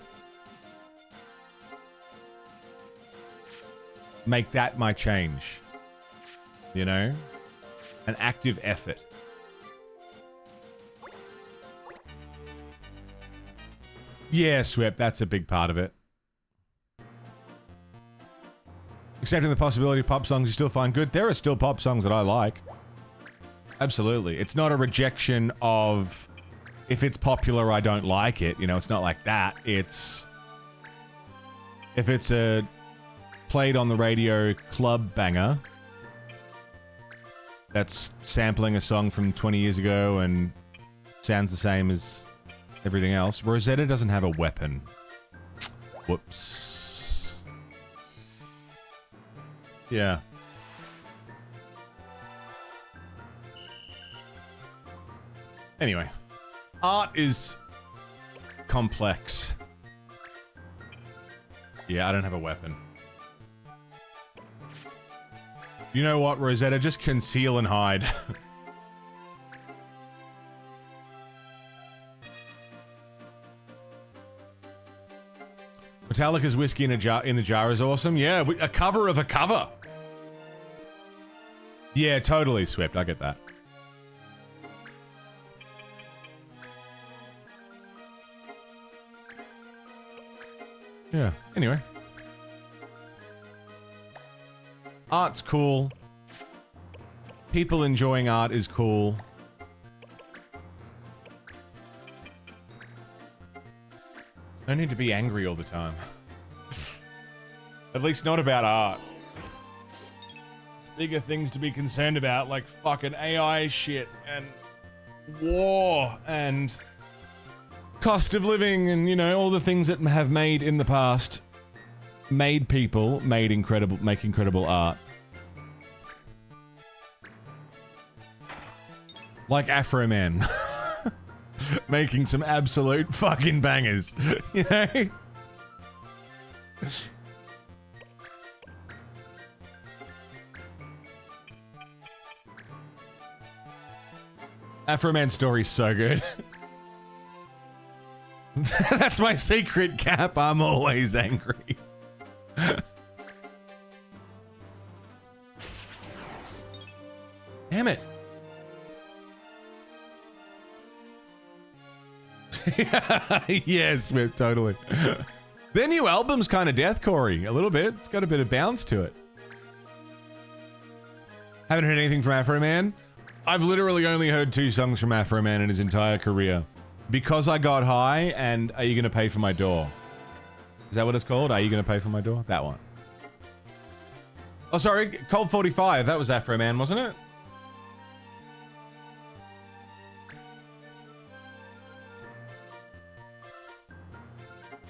Speaker 1: that my change. You know? An active effort. Yeah, Swept, that's a big part of it. Accepting the possibility of pop songs you still find good. There are still pop songs that I like. Absolutely. It's not a rejection of if it's popular, I don't like it. You know, it's not like that. It's if it's a played on the radio club banger that's sampling a song from 20 years ago and sounds the same as everything else. Rosetta doesn't have a weapon. Whoops. Yeah. Anyway. Art is complex. Yeah, I don't have a weapon. You know what, Rosetta? Just conceal and hide. Metallica's Whiskey in the Jar is awesome. Yeah, a cover of a cover. Yeah, totally, Swept. I get that. Yeah, anyway. Art's cool. People enjoying art is cool. No need to be angry all the time. At least not about art. Bigger things to be concerned about, like fucking AI shit and war and cost of living and, you know, all the things that have made in the past make incredible art. Like Afro Man. Making some absolute fucking bangers. You know? Afro Man's story's so good. That's my secret cap. I'm always angry. Damn it. Yes, Smith, totally. Their new album's kind of deathcore-y, a little bit. It's got a bit of bounce to it. Haven't heard anything from Afro Man. I've literally only heard 2 songs from Afro Man in his entire career. Because I Got High and Are You Gonna Pay for My Door? Is that what it's called? Are You Gonna Pay for My Door? That one. Oh, sorry, Cold 45. That was Afro Man, wasn't it?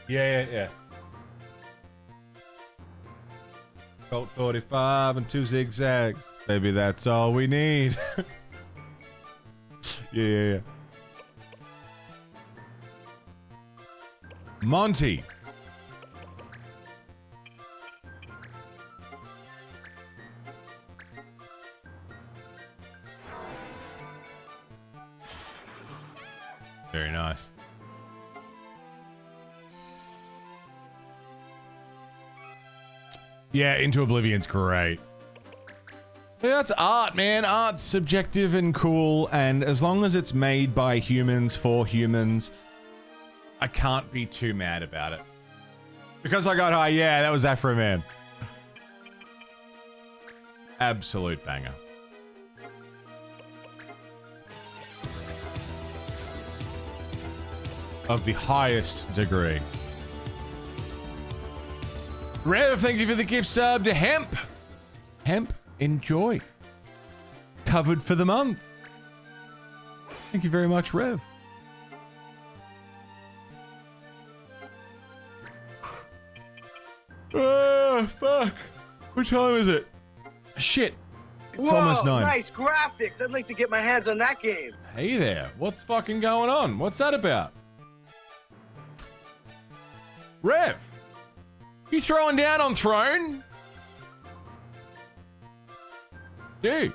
Speaker 1: Yeah. Colt 45 and 2 zigzags. Maybe that's all we need. Yeah. Monty. Very nice. Yeah, Into Oblivion's great. Yeah, that's art, man. Art's subjective and cool, and as long as it's made by humans for humans, I can't be too mad about it. Because I Got High, yeah, that was Afro Man. Absolute banger. of the highest degree. Rev, thank you for the gift sub to Hemp. Hemp, enjoy. Covered for the month. Thank you very much, Rev. Oh, fuck. What time is it? Shit. It's almost 9.
Speaker 2: Nice graphics. I'd like to get my hands on that game.
Speaker 1: Hey there. What's fucking going on? What's that about? Rev, you throwing down on Throne? Dude.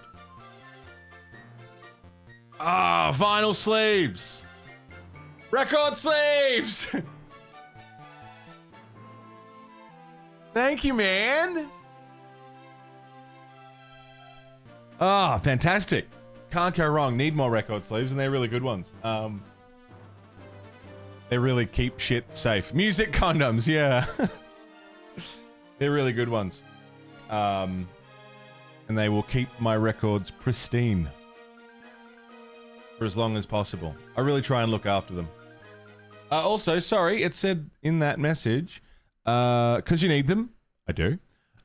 Speaker 1: Ah, vinyl sleeves. Record sleeves. Thank you, man. Ah, fantastic. Can't go wrong. Need more record sleeves, and they're really good ones. They really keep shit safe. Music condoms, yeah. They're really good ones. And they will keep my records pristine for as long as possible. I really try and look after them. Also, sorry, it said in that message, because you need them. I do.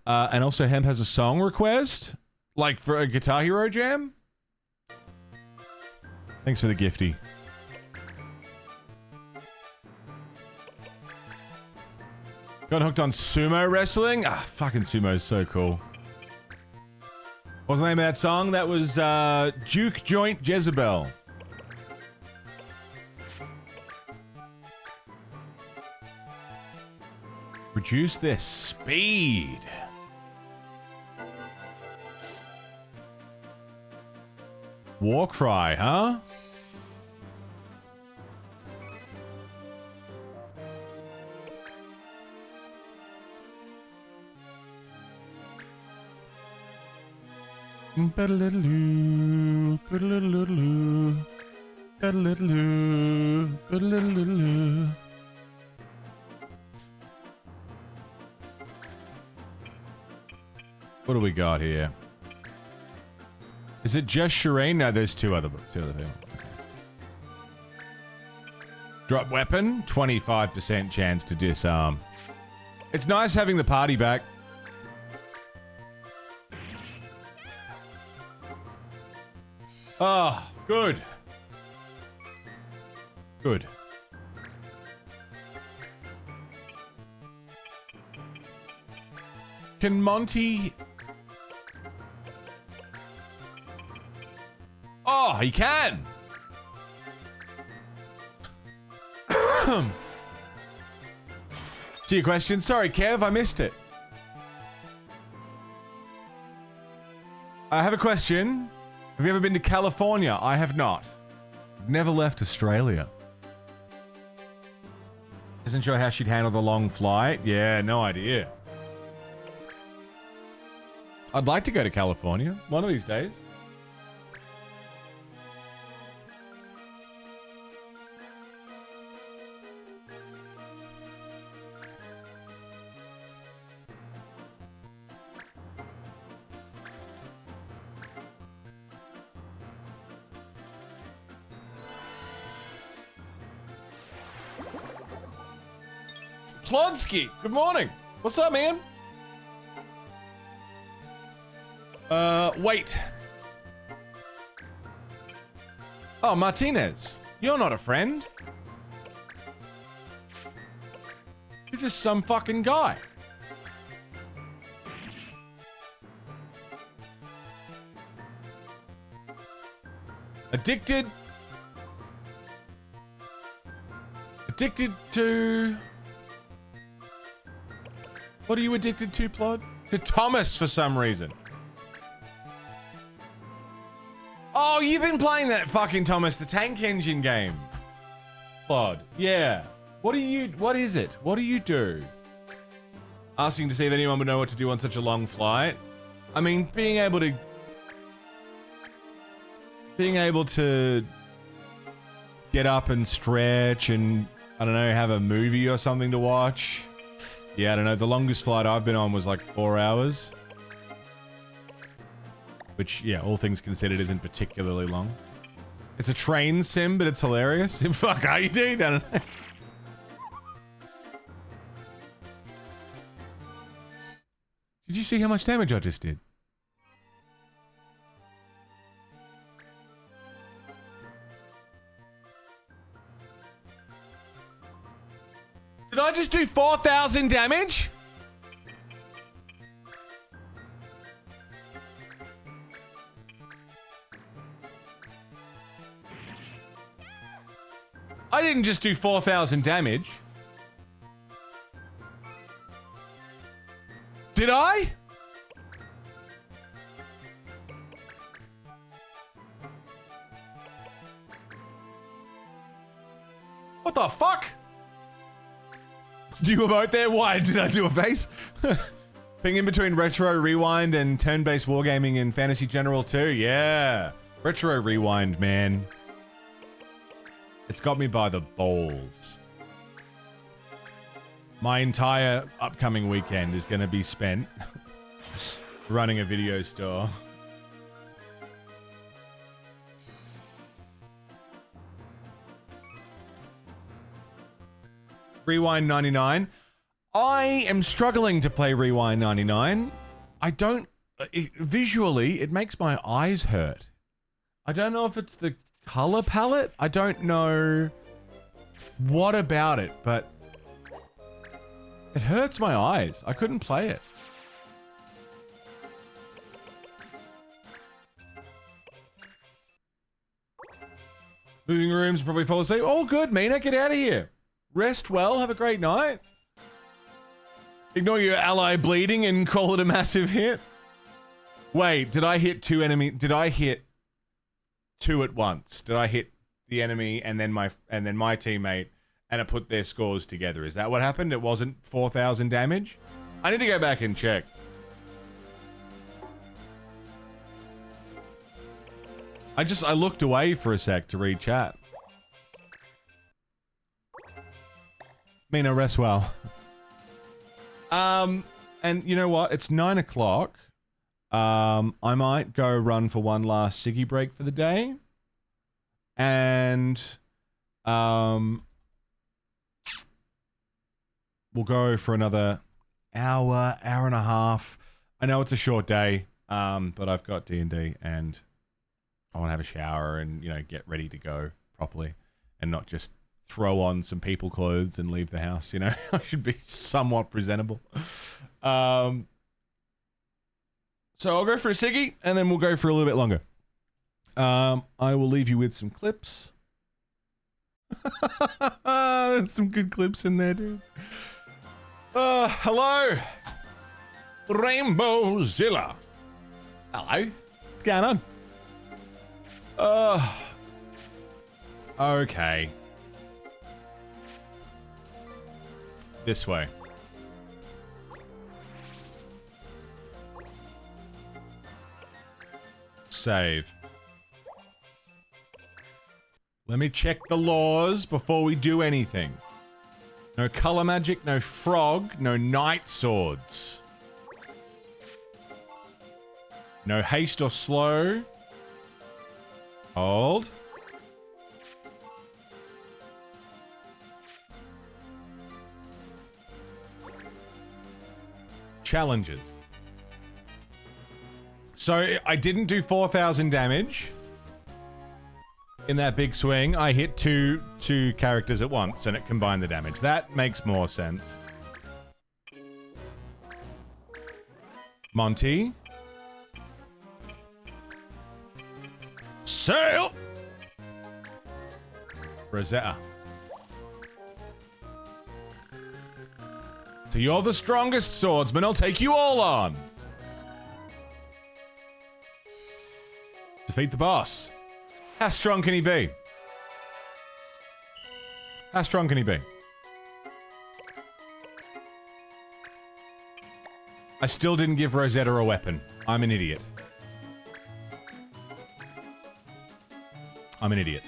Speaker 1: And also, Hemp has a song request, like for a Guitar Hero jam. Thanks for the gifty. Got hooked on sumo wrestling? Ah, fucking sumo is so cool. What was the name of that song? That was Juke Joint Jezebel. Reduce their speed. Warcry, huh? What do we got here? Is it just Shireen? No, there's two other people. Okay. Drop weapon, 25% chance to disarm. It's nice having the party back. Oh, good. Good. Can Monty... Oh, he can! To your question, sorry Kev, I missed it. I have a question. Have you ever been to California? I have not. I've never left Australia. Isn't sure how she'd handle the long flight. Yeah, no idea. I'd like to go to California one of these days. Plodsky, good morning. What's up, man? Wait. Oh, Martinez, you're not a friend. You're just some fucking guy. Addicted to... What are you addicted to, Plod? To Thomas for some reason. Oh, you've been playing that fucking Thomas the Tank Engine game. Plod. Yeah. What is it? What do you do? Asking to see if anyone would know what to do on such a long flight. I mean, being able to get up and stretch and, I don't know, have a movie or something to watch. Yeah, I don't know. The longest flight I've been on was like 4 hours. Which, yeah, all things considered isn't particularly long. It's a train sim, but it's hilarious. Fuck are you, dude? I don't know. you see how much damage I just did? Did I just do 4,000 damage? I didn't just do 4,000 damage. Did I? What the fuck? Do you emote there? Why did I do a face? Ping in between Retro Rewind and turn-based wargaming in Fantasy General 2. Yeah. Retro Rewind, man. It's got me by the balls. My entire upcoming weekend is going to be spent running a video store. Rewind 99. I am struggling to play Rewind 99. I don't... visually, it makes my eyes hurt. I don't know if it's the color palette. I don't know what about it, but it hurts my eyes. I couldn't play it. Moving rooms, probably fall asleep. Oh, good, Mina, get out of here. Rest well, have a great night. Ignore your ally bleeding and call it a massive hit. Wait, did I hit two enemy? Did I hit two at once? Did I hit the enemy and then my teammate and I put their scores together? Is that what happened? It wasn't 4,000 damage? I need to go back and check. I looked away for a sec to read chat. Mina, rest well. And you know what? It's 9 o'clock. I might go run for one last ciggy break for the day. And we'll go for another hour and a half. I know it's a short day, but I've got D&D and I want to have a shower and, you know, get ready to go properly and not just throw on some people clothes and leave the house, you know. I should be somewhat presentable. So I'll go for a ciggy and then we'll go for a little bit longer. I will leave you with some clips. There's some good clips in there, dude. Hello, Rainbow Zilla. Hello, what's going on? Okay. This way. Save. Let me check the laws before we do anything. No color magic, no frog, no night swords. No haste or slow. Hold. Challenges. So I didn't do 4,000 damage in that big swing. I hit two characters at once and it combined the damage. That makes more sense. Monty. Sail. Rosetta. So you're the strongest swordsman. I'll take you all on. Defeat the boss. How strong can he be? How strong can he be? I still didn't give Rosetta a weapon. I'm an idiot. I'm an idiot.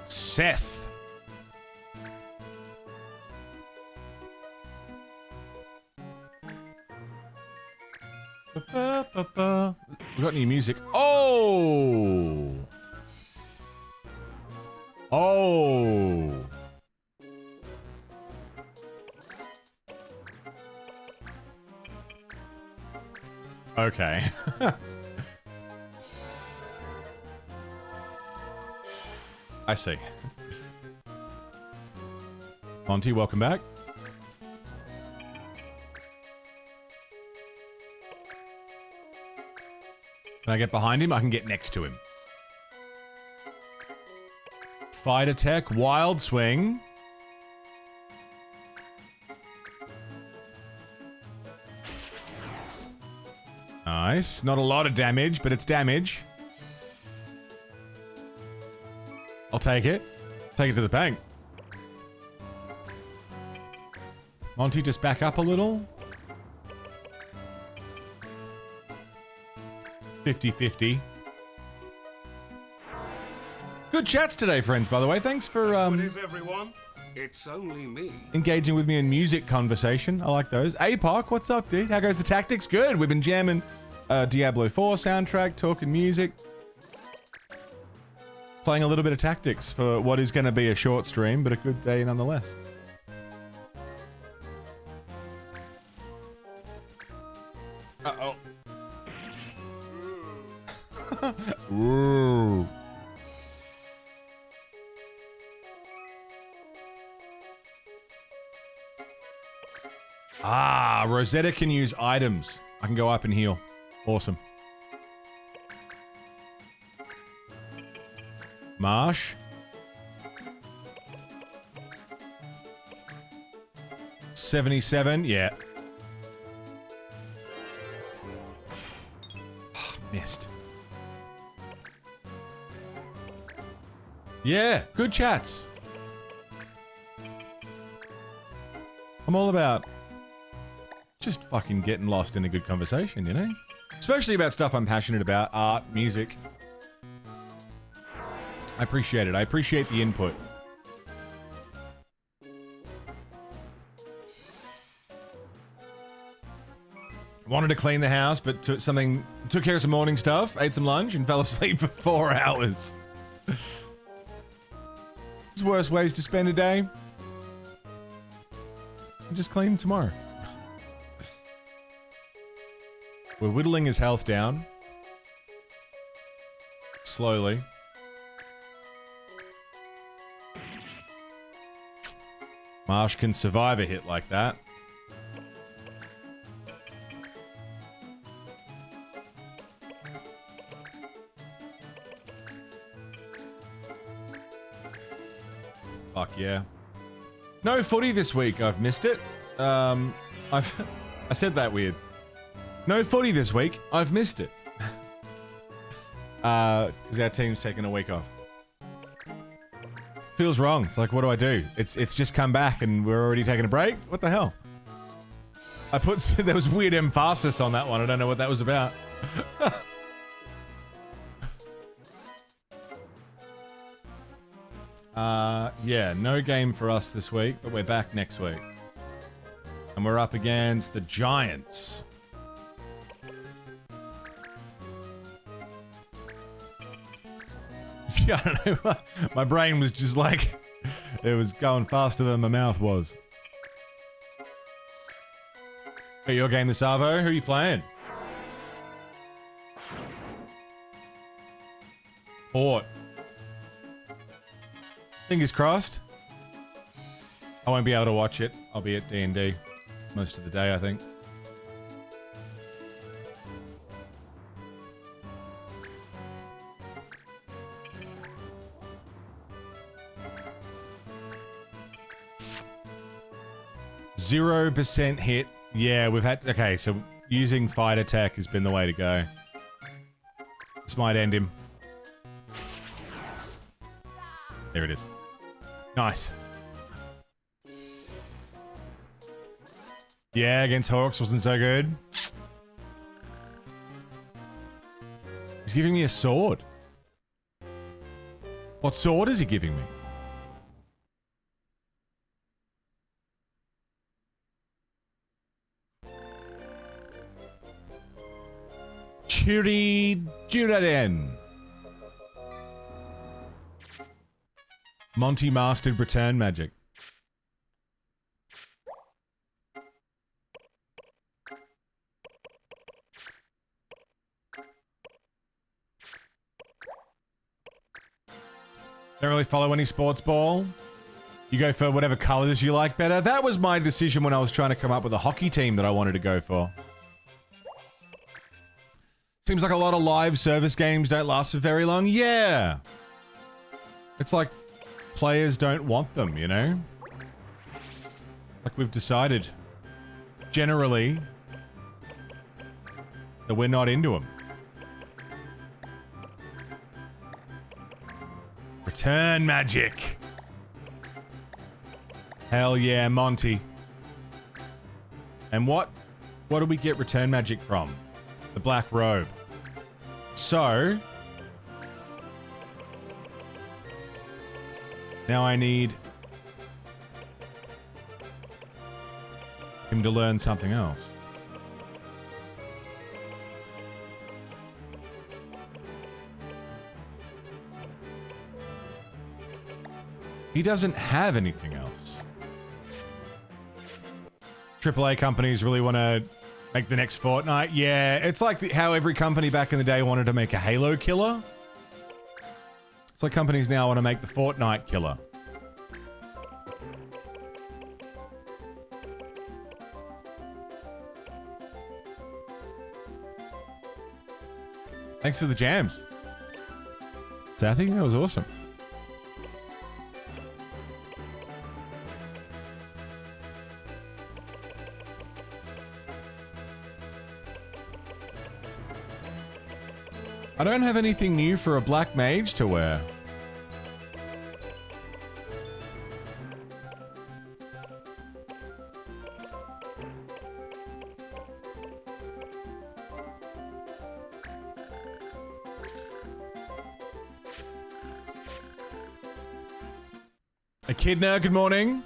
Speaker 1: Seth. We got any music? Oh! Oh! Okay. I see. Monty, welcome back. Can I get behind him? I can get next to him. Fight attack, wild swing. Nice. Not a lot of damage, but it's damage. I'll take it. Take it to the bank. Monty, just back up a little. 50-50. Good chats today, friends, by the way. Thanks for
Speaker 3: What is everyone? It's only me.
Speaker 1: engaging with me in music conversation. I like those. APOC, what's up, dude? How goes the tactics? Good. We've been jamming Diablo 4 soundtrack, talking music. Playing a little bit of tactics for what is going to be a short stream, but a good day nonetheless. Uh-oh. Ooh. Ah, Rosetta can use items. I can go up and heal. Awesome. Marsh. $77, yeah. Missed. Yeah, good chats. I'm all about just fucking getting lost in a good conversation, you know? Especially about stuff I'm passionate about, art, music. I appreciate it. I appreciate the input. Wanted to clean the house, but took care of some morning stuff, ate some lunch, and fell asleep for 4 hours. There's worse ways to spend a day. Just clean tomorrow. We're whittling his health down. Slowly. Marsh can survive a hit like that. Fuck yeah. No footy this week. I've missed it. I said that weird. No footy this week. I've missed it. Because our team's taking a week off. Feels wrong. It's like, what do I do? It's just come back and we're already taking a break? What the hell? I put... There was weird emphasis on that one. I don't know what that was about. Yeah, no game for us this week, but we're back next week. And we're up against the Giants. Yeah, I don't know. My brain was just like... It was going faster than my mouth was. Hey, your game, the Savo? Who are you playing? Port. Fingers crossed. I won't be able to watch it. I'll be at D&D most of the day, I think. %0 hit. Yeah, we've had... Okay, so using fight attack has been the way to go. This might end him. There it is. Nice. Yeah, against Hawks wasn't so good. He's giving me a sword. What sword is he giving me? Chiri Juraden. Monty mastered return magic. Don't really follow any sports ball. You go for whatever colors you like better. That was my decision when I was trying to come up with a hockey team that I wanted to go for. Seems like a lot of live service games don't last for very long. Yeah. It's like players don't want them, you know? It's like we've decided, generally, that we're not into them. Return magic. Hell yeah, Monty. And what do we get return magic from? The black robe. So now I need him to learn something else. He doesn't have anything else. AAA companies really want to make the next Fortnite. Yeah, it's like how every company back in the day wanted to make a Halo killer. It's like companies now want to make the Fortnite killer. Thanks for the jams, Sathy. That was awesome. I don't have anything new for a black mage to wear. Echidna, good morning.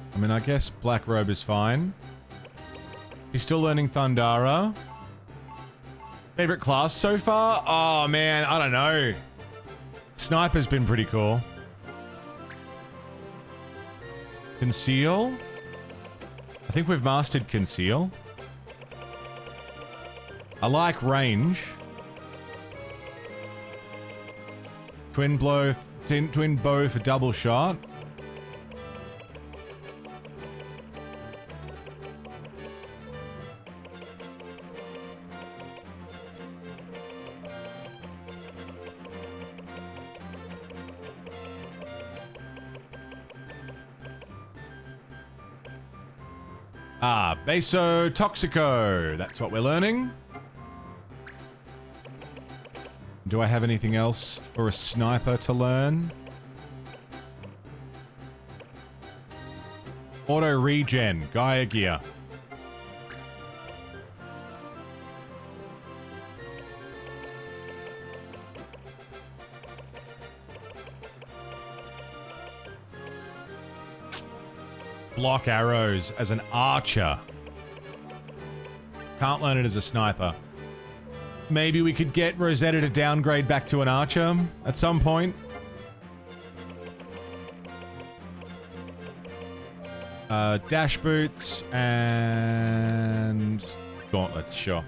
Speaker 1: I mean, I guess Black Robe is fine. He's still learning Thundara. Favorite class so far? Oh, man, I don't know. Sniper's been pretty cool. Conceal? I think we've mastered Conceal. I like range. Twin bow for double shot. Ah, Baso Toxico. That's what we're learning. Do I have anything else for a sniper to learn? Auto regen, Gaia gear. Block arrows as an archer. Can't learn it as a sniper. Maybe we could get Rosetta to downgrade back to an archer at some point. Dash boots and gauntlets, sure.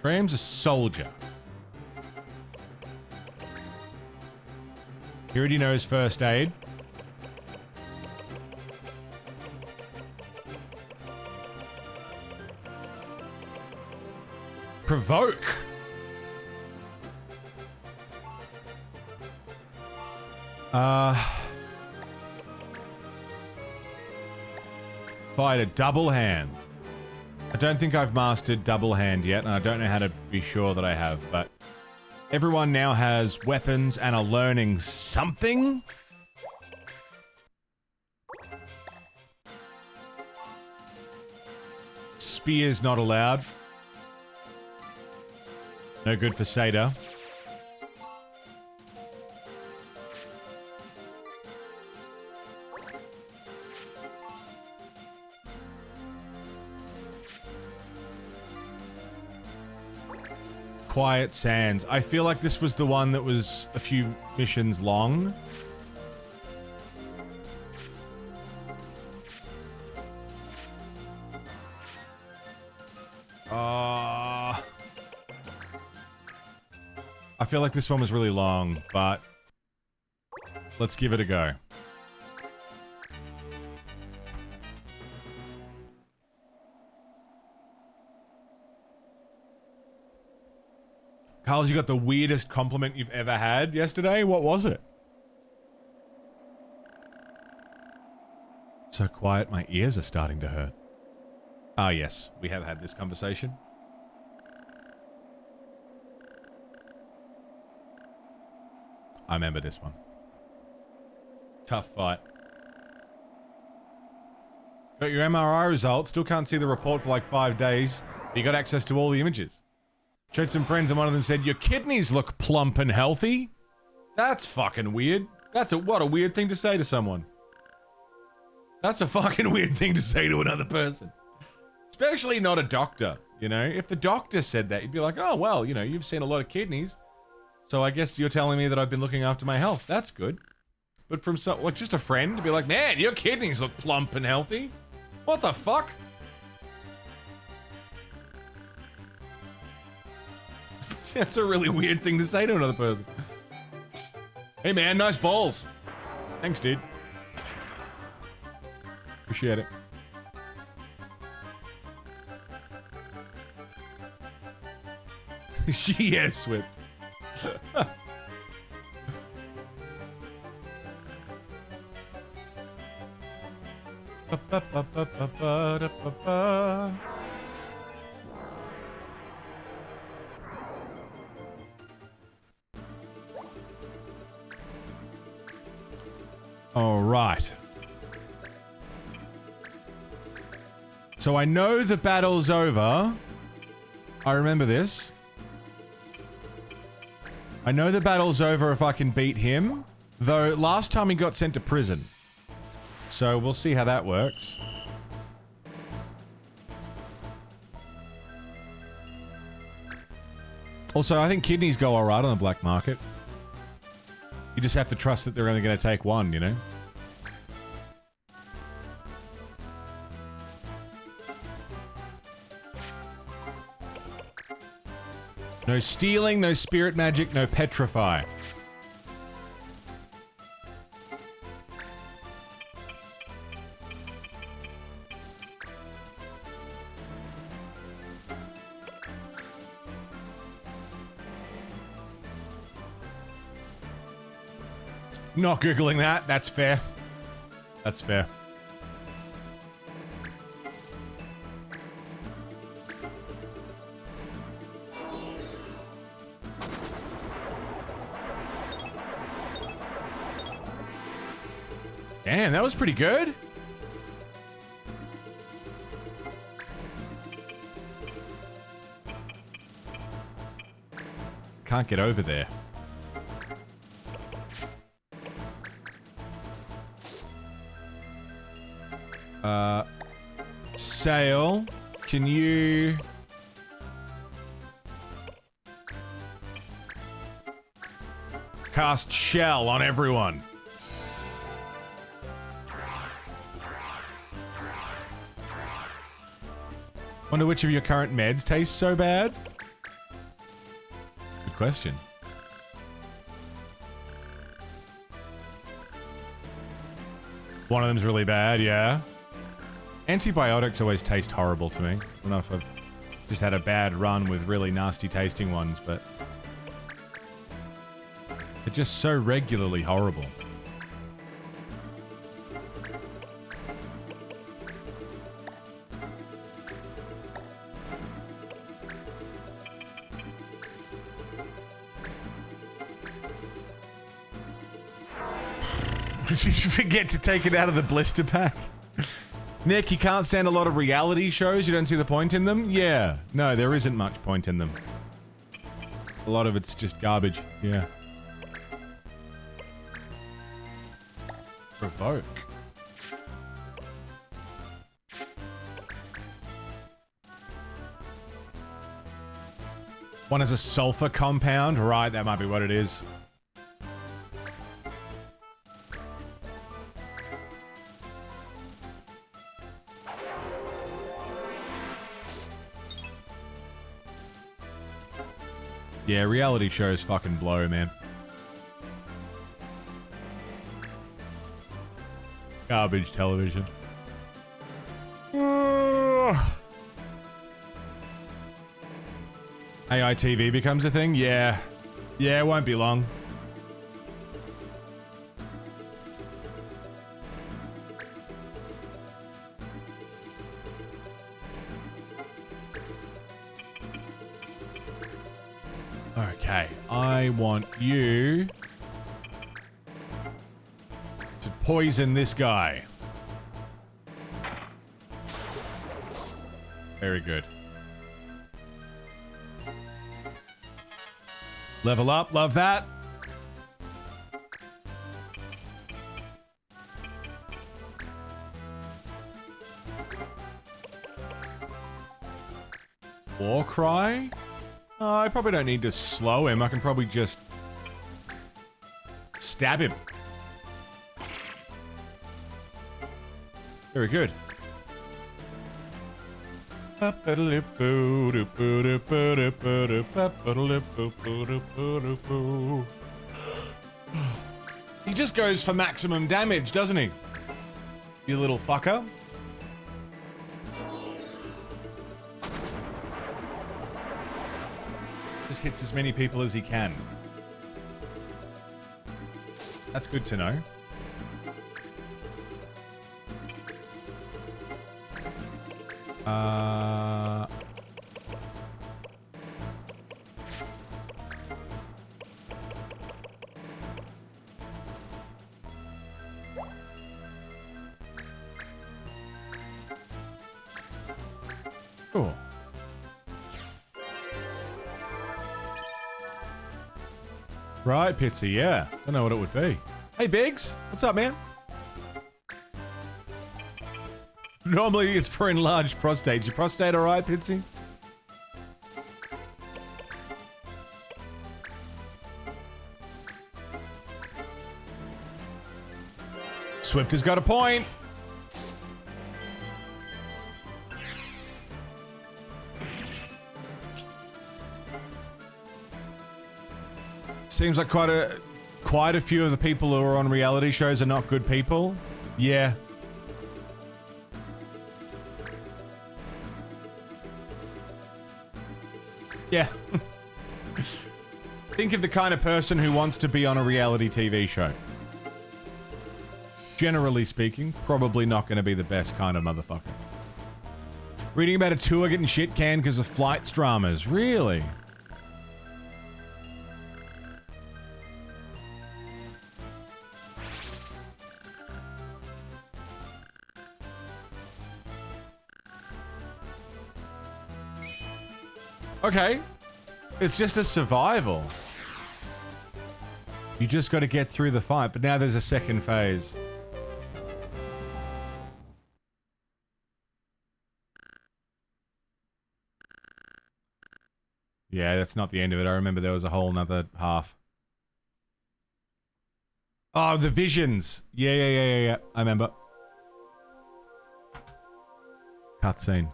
Speaker 1: Graham's a soldier. He already knows first aid. Provoke. Fight a double hand. I don't think I've mastered double hand yet, and I don't know how to be sure that I have, but everyone now has weapons and are learning something. Spears not allowed. No good for sihT. Quiet Sands. I feel like this was the one that was a few missions long. I feel like this one was really long, but let's give it a go. Carl, you got the weirdest compliment you've ever had yesterday? What was it? So quiet, my ears are starting to hurt. Ah, yes, we have had this conversation. I remember this one. Tough fight. Got your MRI results, still can't see the report for like 5 days, but you got access to all the images. Showed some friends and one of them said, your kidneys look plump and healthy. That's fucking weird. What a weird thing to say to someone. That's a fucking weird thing to say to another person. Especially not a doctor, you know? If the doctor said that, you'd be like, oh, well, you know, you've seen a lot of kidneys. So I guess you're telling me that I've been looking after my health. That's good. But from some, like just a friend to be like, man, your kidneys look plump and healthy. What the fuck? That's a really weird thing to say to another person. Hey man, nice balls. Thanks, dude. Appreciate it. She has swept. All right. So I know the battle's over. I remember this. I know the battle's over if I can beat him. Though last time he got sent to prison. So we'll see how that works. Also, I think kidneys go alright on the black market. You just have to trust that they're only going to take one, you know? No stealing, no spirit magic, no petrify. Not Googling that. That's fair. That's fair. Damn, that was pretty good. Can't get over there. Sail, can you... cast shell on everyone? Wonder which of your current meds taste so bad? Good question. One of them's really bad, yeah. Antibiotics always taste horrible to me. I don't know if I've just had a bad run with really nasty tasting ones, but they're just so regularly horrible. Did you forget to take it out of the blister pack? Nick, you can't stand a lot of reality shows? You don't see the point in them? Yeah. No, there isn't much point in them. A lot of it's just garbage. Yeah. Provoke. One is a sulfur compound. Right, that might be what it is. Yeah, reality shows fucking blow, man. Garbage television. AI TV becomes a thing? Yeah. Yeah, it won't be long. Okay, I want you to poison this guy. Very good. Level up, love that. War cry? I probably don't need to slow him. I can probably just stab him. Very good. He just goes for maximum damage, doesn't he? You little fucker. Just hits as many people as he can. That's good to know. Cool. Right, Pitsy, yeah. Don't know what it would be. Hey, Biggs. What's up, man? Normally it's for enlarged prostate. Is your prostate alright, Pitsy? Swift has got a point. Seems like quite a few of the people who are on reality shows are not good people. Yeah. Yeah. Think of the kind of person who wants to be on a reality TV show. Generally speaking, probably not going to be the best kind of motherfucker. Reading about a tour getting shit canned because of flights dramas. Really? Okay. It's just a survival. You just got to get through the fight, but now there's a second phase. Yeah, that's not the end of it. I remember there was a whole nother half. Oh, the visions. Yeah. I remember. Cutscene.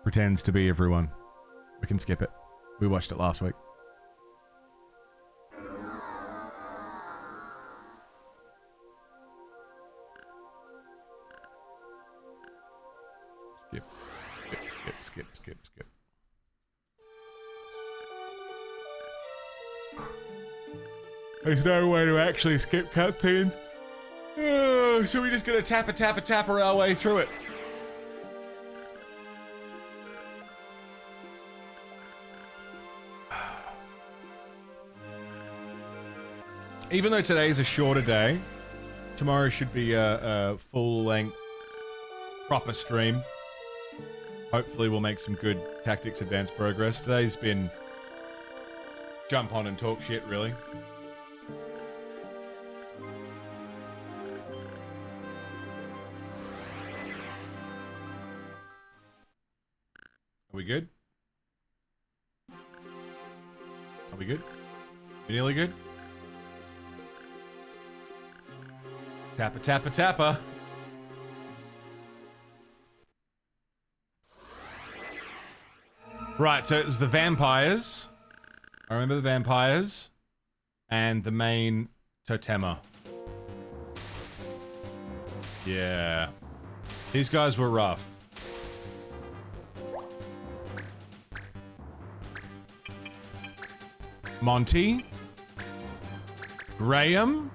Speaker 1: Pretends to be everyone. We can skip it. We watched it last week. Skip. There's no way to actually skip cutscenes. Oh, so we're just gonna tapper our way through it. Even though today's a shorter day, tomorrow should be a full-length proper stream. Hopefully we'll make some good Tactics Advanced progress. Today's been jump on and talk shit, really. Are we good? Are we good? We nearly good? Tappa, tappa, tappa. Right, so it's the vampires. I remember the vampires. And the main totema. Yeah. These guys were rough. Monty. Graham.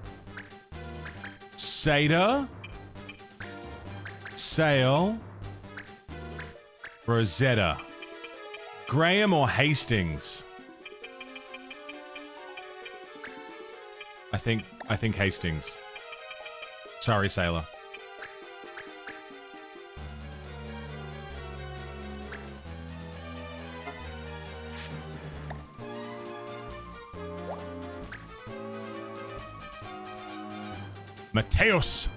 Speaker 1: Seda. Sale. Rosetta. Graham or Hastings? I think Hastings. Sorry, Sailor. Mateus.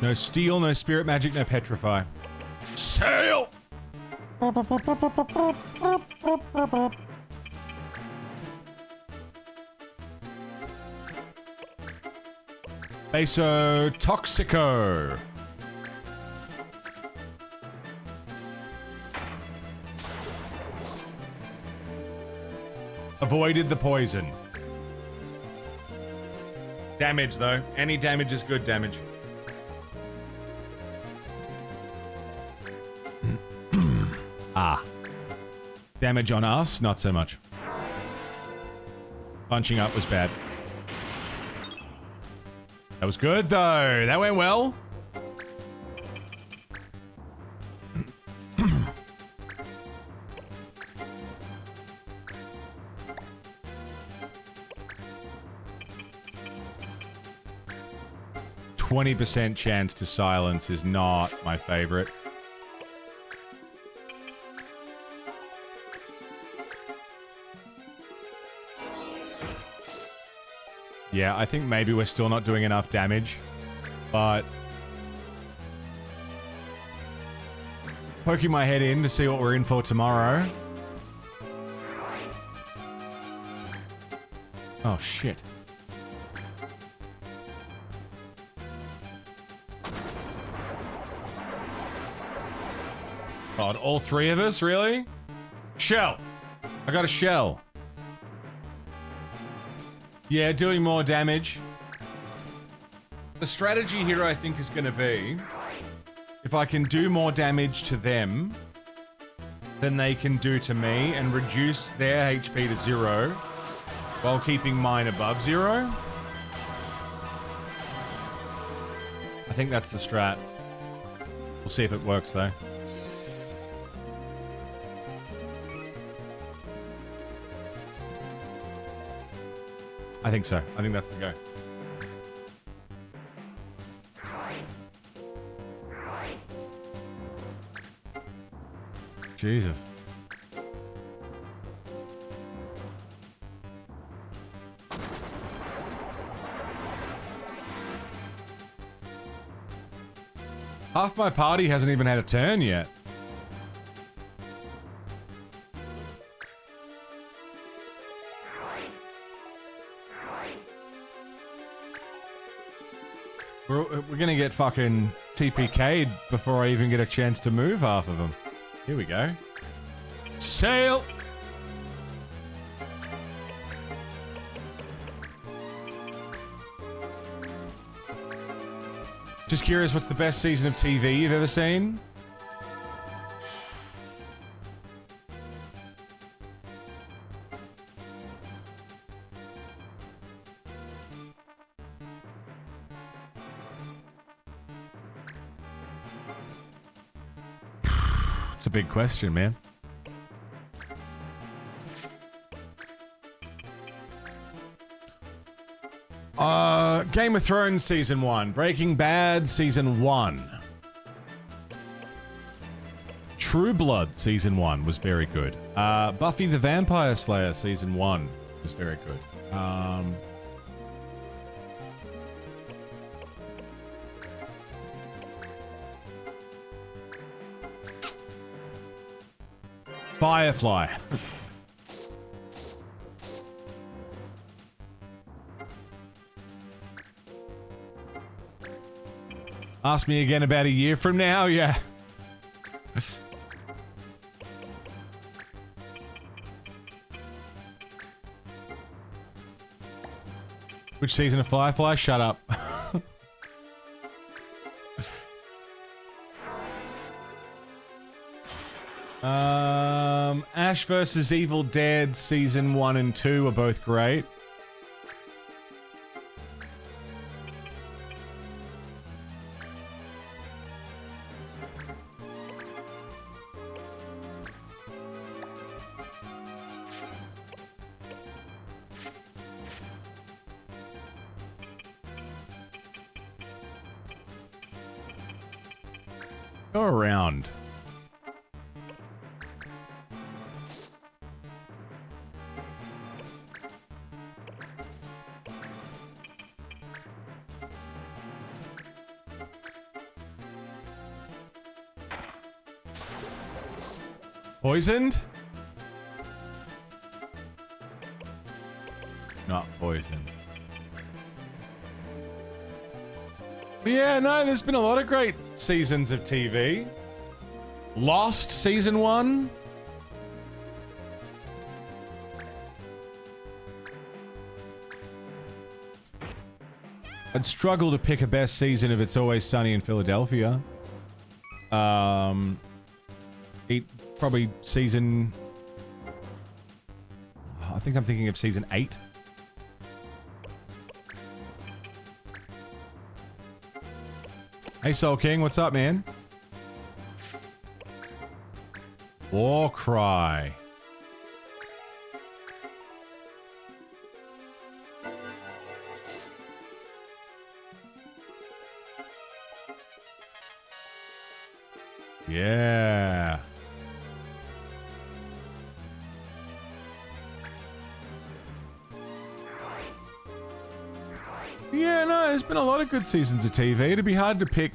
Speaker 1: No steel, no spirit magic, no petrify. Sail! Baso Toxico. Avoided the poison. Damage, though. Any damage is good damage. Ah. Damage on us, not so much. Punching up was bad. That was good, though. That went well. 20% chance to silence is not my favorite. Yeah, I think maybe we're still not doing enough damage, but poking my head in to see what we're in for tomorrow. Oh, shit. God, all three of us, really? Shell. I got a shell. Yeah, doing more damage. The strategy here, I think, is going to be if I can do more damage to them than they can do to me and reduce their HP to 0 while keeping mine above 0. I think that's the strat. We'll see if it works, though. I think so. I think that's the go. Jesus. Half my party hasn't even had a turn yet. We're gonna get fucking TPK'd before I even get a chance to move half of them. Here we go. Sail! Just curious, what's the best season of TV you've ever seen? It's a big question, man. Game of Thrones Season 1. Breaking Bad Season 1. True Blood Season 1 was very good. Buffy the Vampire Slayer Season 1 was very good. Firefly. Ask me again about a year from now, yeah. Which season of Firefly? Shut up. Ash vs. Evil Dead Season 1 and 2 are both great. Go around. Poisoned? Not poisoned. But yeah, no, there's been a lot of great seasons of TV. Lost Season 1. I'd struggle to pick a best season of It's Always Sunny in Philadelphia. Probably season... I think I'm thinking of season 8. Hey Soul King, what's up, man? War Cry. Yeah. Yeah, no, there's been a lot of good seasons of TV. It'd be hard to pick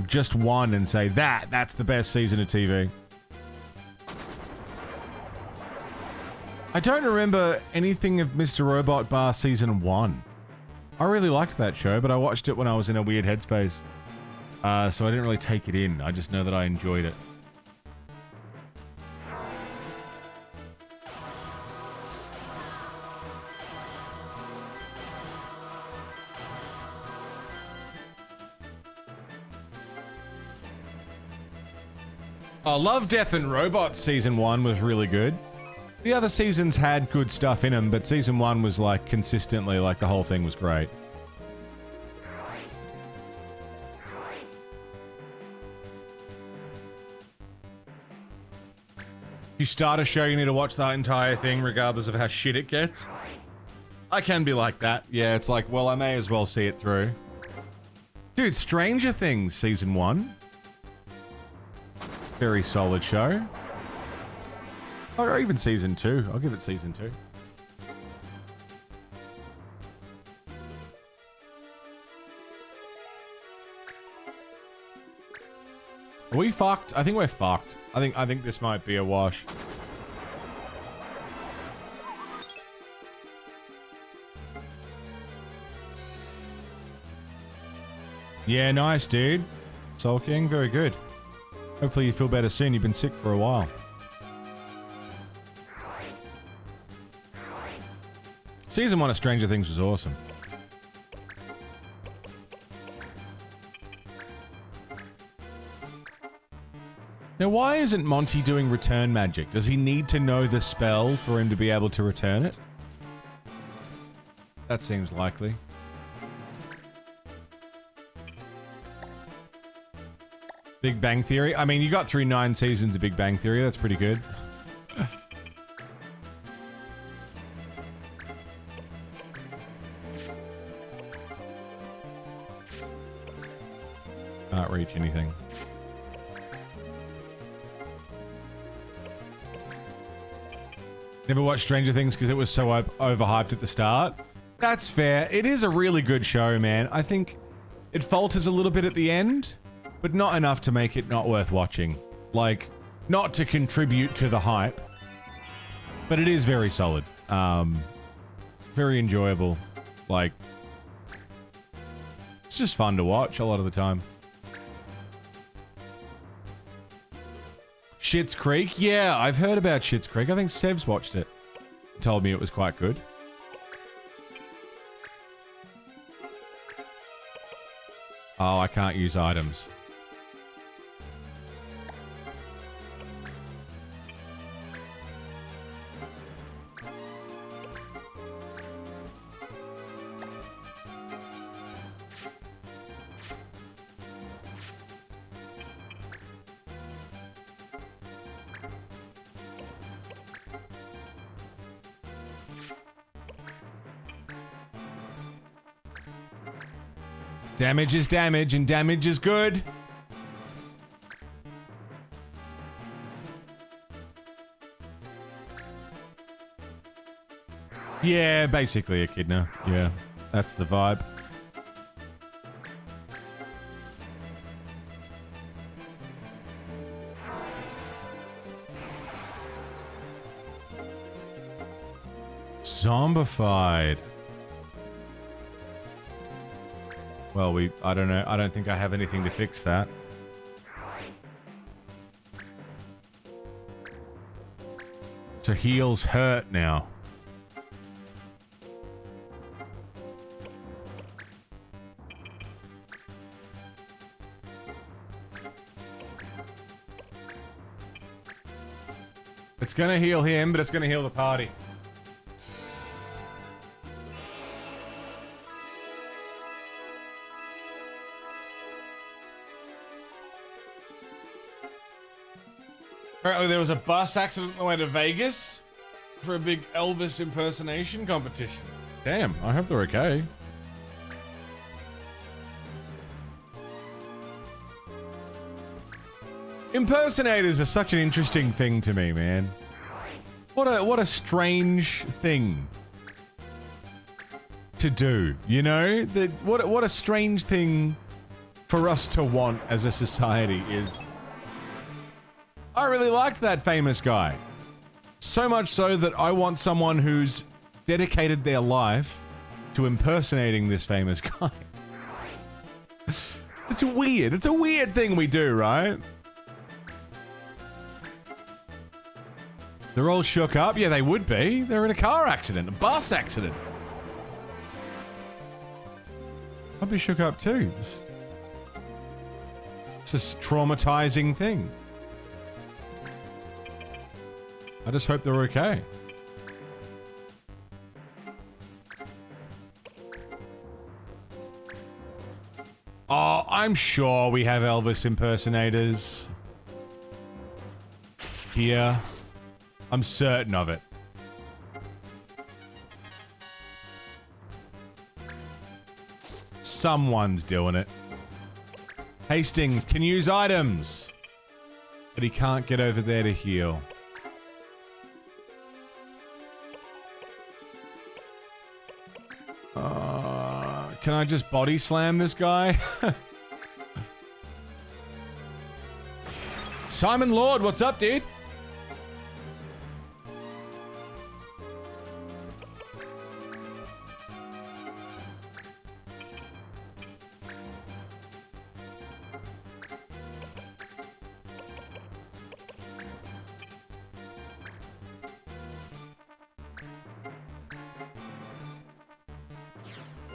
Speaker 1: just one and say that's the best season of TV. I don't remember anything of Mr. Robot bar Season 1. I really liked that show, but I watched it when I was in a weird headspace. So I didn't really take it in. I just know that I enjoyed it. Oh, Love, Death and Robots Season 1 was really good. The other seasons had good stuff in them, but Season 1 was like consistently, like the whole thing was great. If you start a show, you need to watch the entire thing regardless of how shit it gets. I can be like that. Yeah, it's like, well, I may as well see it through. Dude, Stranger Things Season 1. Very solid show. Or even Season 2. I'll give it Season 2. Are we fucked? I think we're fucked. I think this might be a wash. Yeah, nice, dude. Soul King, very good. Hopefully you feel better soon. You've been sick for a while. Season 1 of Stranger Things was awesome. Now, why isn't Monty doing return magic? Does he need to know the spell for him to be able to return it? That seems likely. Big Bang Theory. I mean, you got through 9 seasons of Big Bang Theory. That's pretty good. Can't reach anything. Never watched Stranger Things because it was so overhyped at the start. That's fair. It is a really good show, man. I think it falters a little bit at the end, but not enough to make it not worth watching. Like, not to contribute to the hype, but it is very solid. Very enjoyable. Like, it's just fun to watch a lot of the time. Schitt's Creek? Yeah, I've heard about Schitt's Creek. I think Seb's watched it. Told me it was quite good. Oh, I can't use items. Damage is damage, and damage is good. Yeah, basically echidna. Yeah, that's the vibe. Zombified. Well, I don't know. I don't think I have anything to fix that. So heals hurt now. It's gonna heal him, but it's gonna heal the party. Apparently there was a bus accident on the way to Vegas for a big Elvis impersonation competition. Damn, I hope they're okay. Impersonators are such an interesting thing to me, man. What a strange thing to do, you know? What a strange thing for us to want as a society is. I really liked that famous guy. So much so that I want someone who's dedicated their life to impersonating this famous guy. It's weird. It's a weird thing we do, right? They're all shook up. Yeah, they would be. They're in a car accident, a bus accident. I'd be shook up too. It's just a traumatizing thing. I just hope they're okay. Oh, I'm sure we have Elvis impersonators here. I'm certain of it. Someone's doing it. Hastings can use items, but he can't get over there to heal. Can I just body slam this guy? Simon Lord, what's up, dude?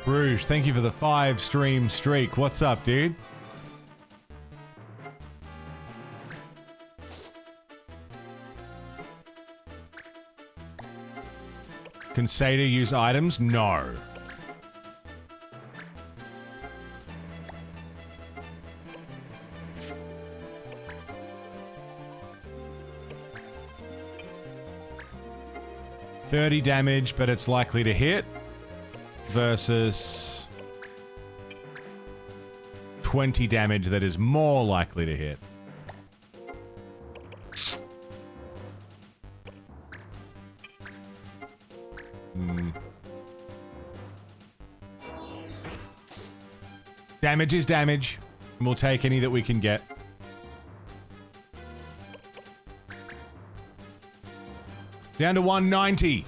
Speaker 1: Bruges, thank you for the 5-stream streak. What's up, dude? Can sihT use items? No. $30 damage, but it's likely to hit. Versus 20 damage that is more likely to hit. Damage is damage, and we'll take any that we can get. Down to 190.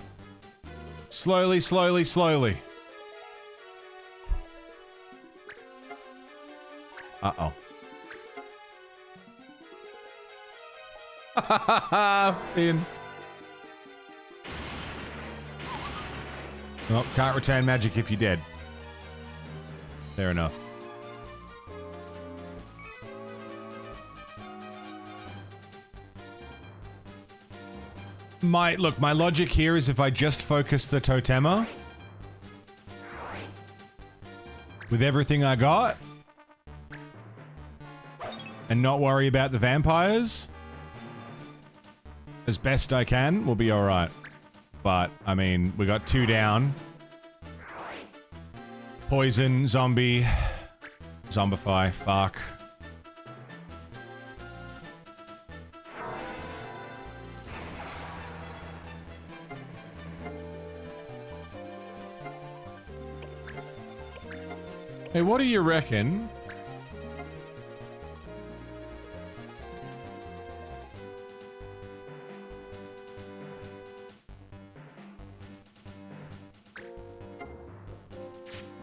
Speaker 1: Slowly, slowly, slowly. Uh-oh. Finn. Well, can't return magic if you're dead. Fair enough. My logic here is if I just focus the Totema with everything I got and not worry about the vampires as best I can, we'll be alright. But, I mean, we got 2 down. Poison, zombie, zombify, fuck. Hey, what do you reckon?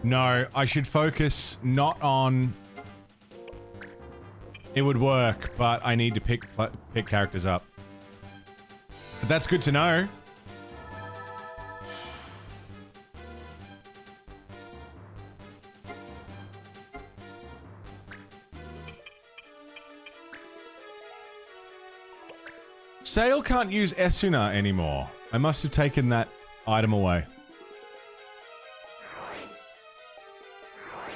Speaker 1: No, I should focus not on... It would work, but I need to pick characters up. But that's good to know. Sale can't use Esuna anymore. I must have taken that item away.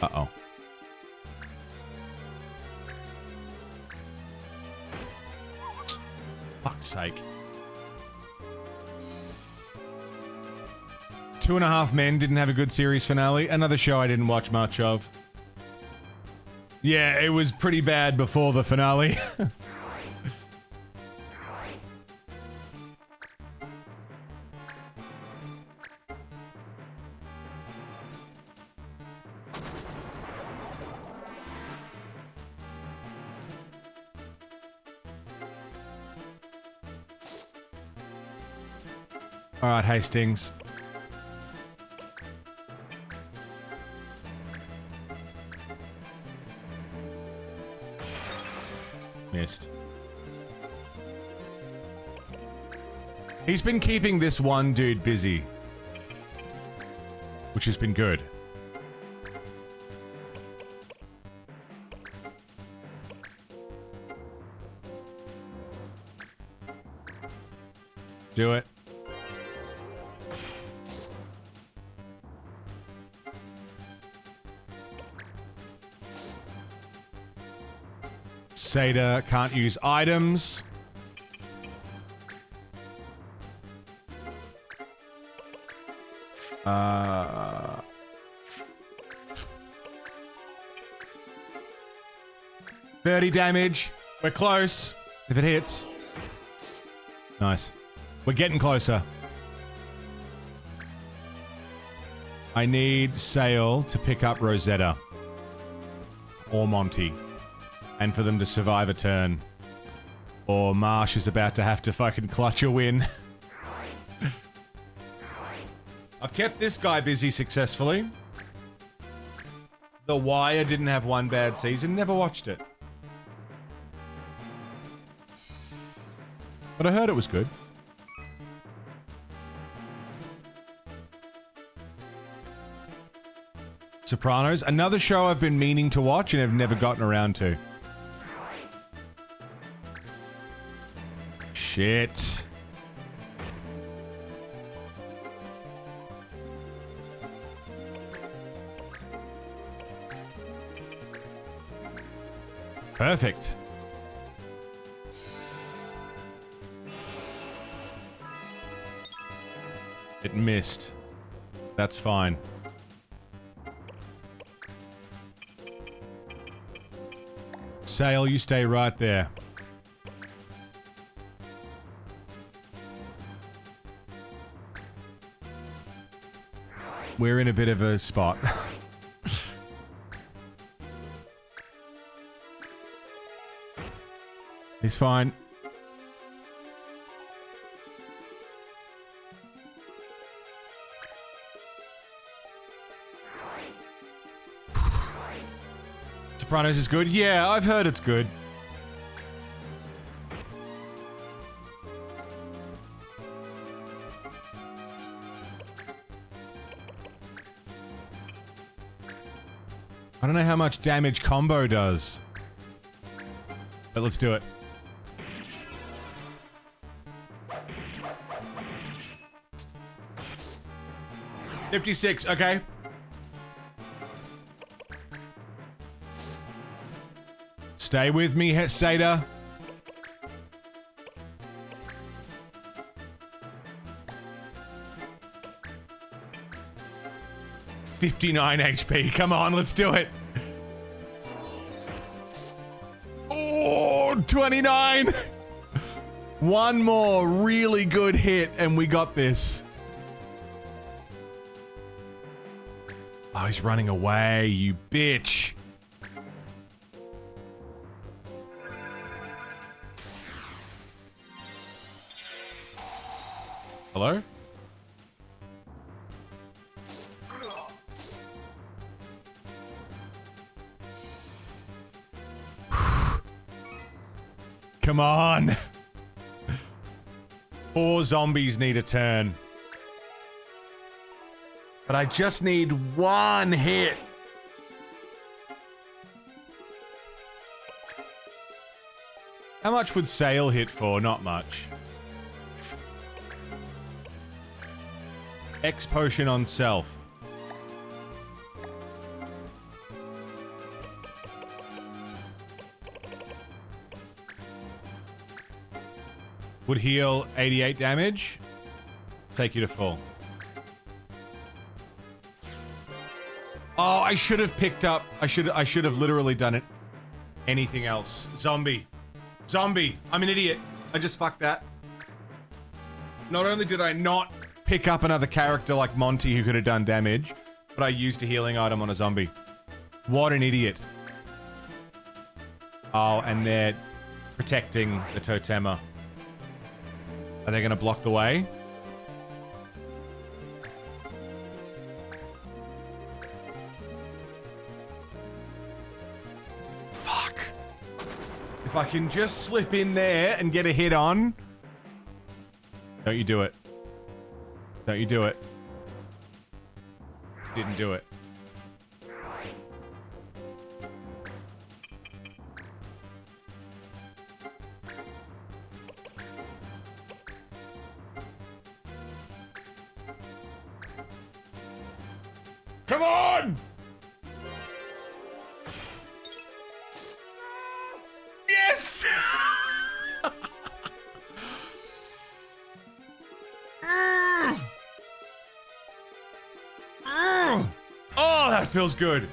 Speaker 1: Uh-oh. Fuck's sake. 2.5 Men didn't have a good series finale. Another show I didn't watch much of. Yeah, it was pretty bad before the finale. Alright, Hastings. Missed. He's been keeping this one dude busy, which has been good. Do it. sihT can't use items. Uh... 30 damage. We're close. If it hits. Nice. We're getting closer. I need Sale to pick up Rosetta. Or Monty. And for them to survive a turn. Or Marsh is about to have to fucking clutch a win. I've kept this guy busy successfully. The Wire didn't have one bad season. Never watched it. But I heard it was good. Sopranos, another show I've been meaning to watch and have never gotten around to. Shit. Perfect. It missed. That's fine. Sail, you stay right there. We're in a bit of a spot. He's fine. Sopranos is good? Yeah, I've heard it's good. I don't know how much damage combo does. But let's do it. $56, okay. Stay with me, sihT. $59 HP. Come on, let's do it. Oh, 29. One more really good hit and we got this. Oh, he's running away, you bitch. Hello? Come on. 4 zombies need a turn. But I just need one hit. How much would Sail hit for? Not much. X potion on self. Would heal 88 damage. Take you to full. Oh, I should have picked up. I should have literally done it. Anything else. Zombie. Zombie. I'm an idiot. I just fucked that. Not only did I not pick up another character like Monty who could have done damage, but I used a healing item on a zombie. What an idiot. Oh, and they're protecting the Totema. Are they gonna block the way? Fuck. If I can just slip in there and get a hit on. Don't you do it. Don't you do it. Didn't do it. Come on! Yes! Oh, that feels good.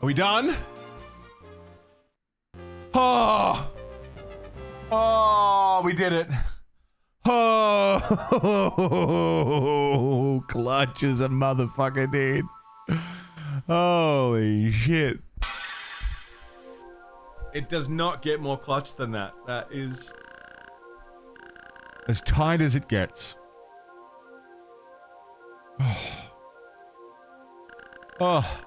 Speaker 1: Are we done? Oh! Oh, we did it. Oh, clutch is a motherfucker, dude. Holy shit. It does not get more clutch than that. That is as tight as it gets. Oh.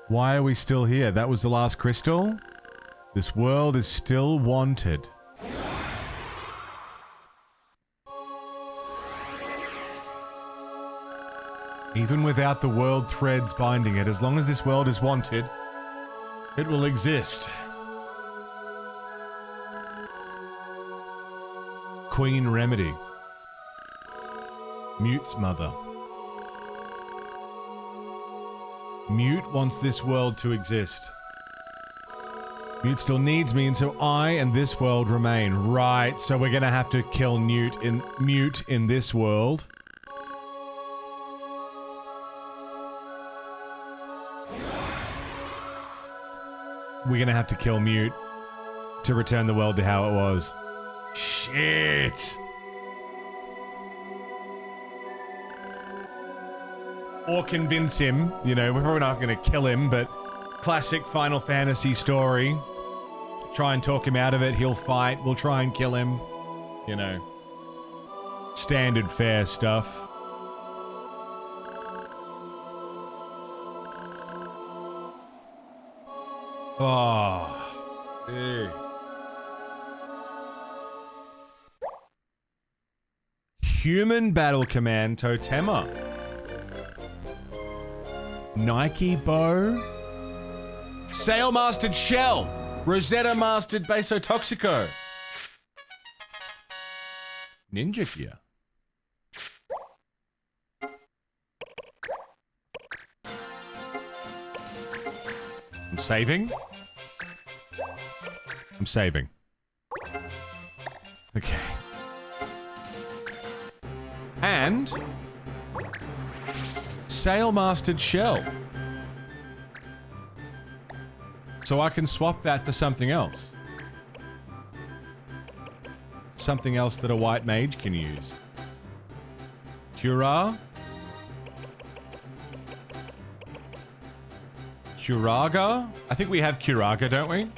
Speaker 1: Why are we still here? That was the last crystal? This world is still wanted. Even without the world threads binding it, as long as this world is wanted, it will exist. Queen Remedy. Mute's mother. Mute wants this world to exist. Mute still needs me, and so I and this world remain. Right, so we're gonna have to kill Mute in this world. we're gonna have to kill Mute to return the world to how it was. Shit. Or convince him, you know, we're probably not gonna kill him, but classic Final Fantasy story. Try and talk him out of it, he'll fight, we'll try and kill him. You know. Standard fair stuff. Oh. Ew. Human Battle Command Totema. Nike Bow. Sail Mastered Shell. Rosetta Mastered Basotoxico. Ninja Gear. I'm saving. I'm saving. Okay. And Sail Mastered Shell. So I can swap that for something else. Something else that a white mage can use. Cura? Curaga? I think we have Curaga, don't we?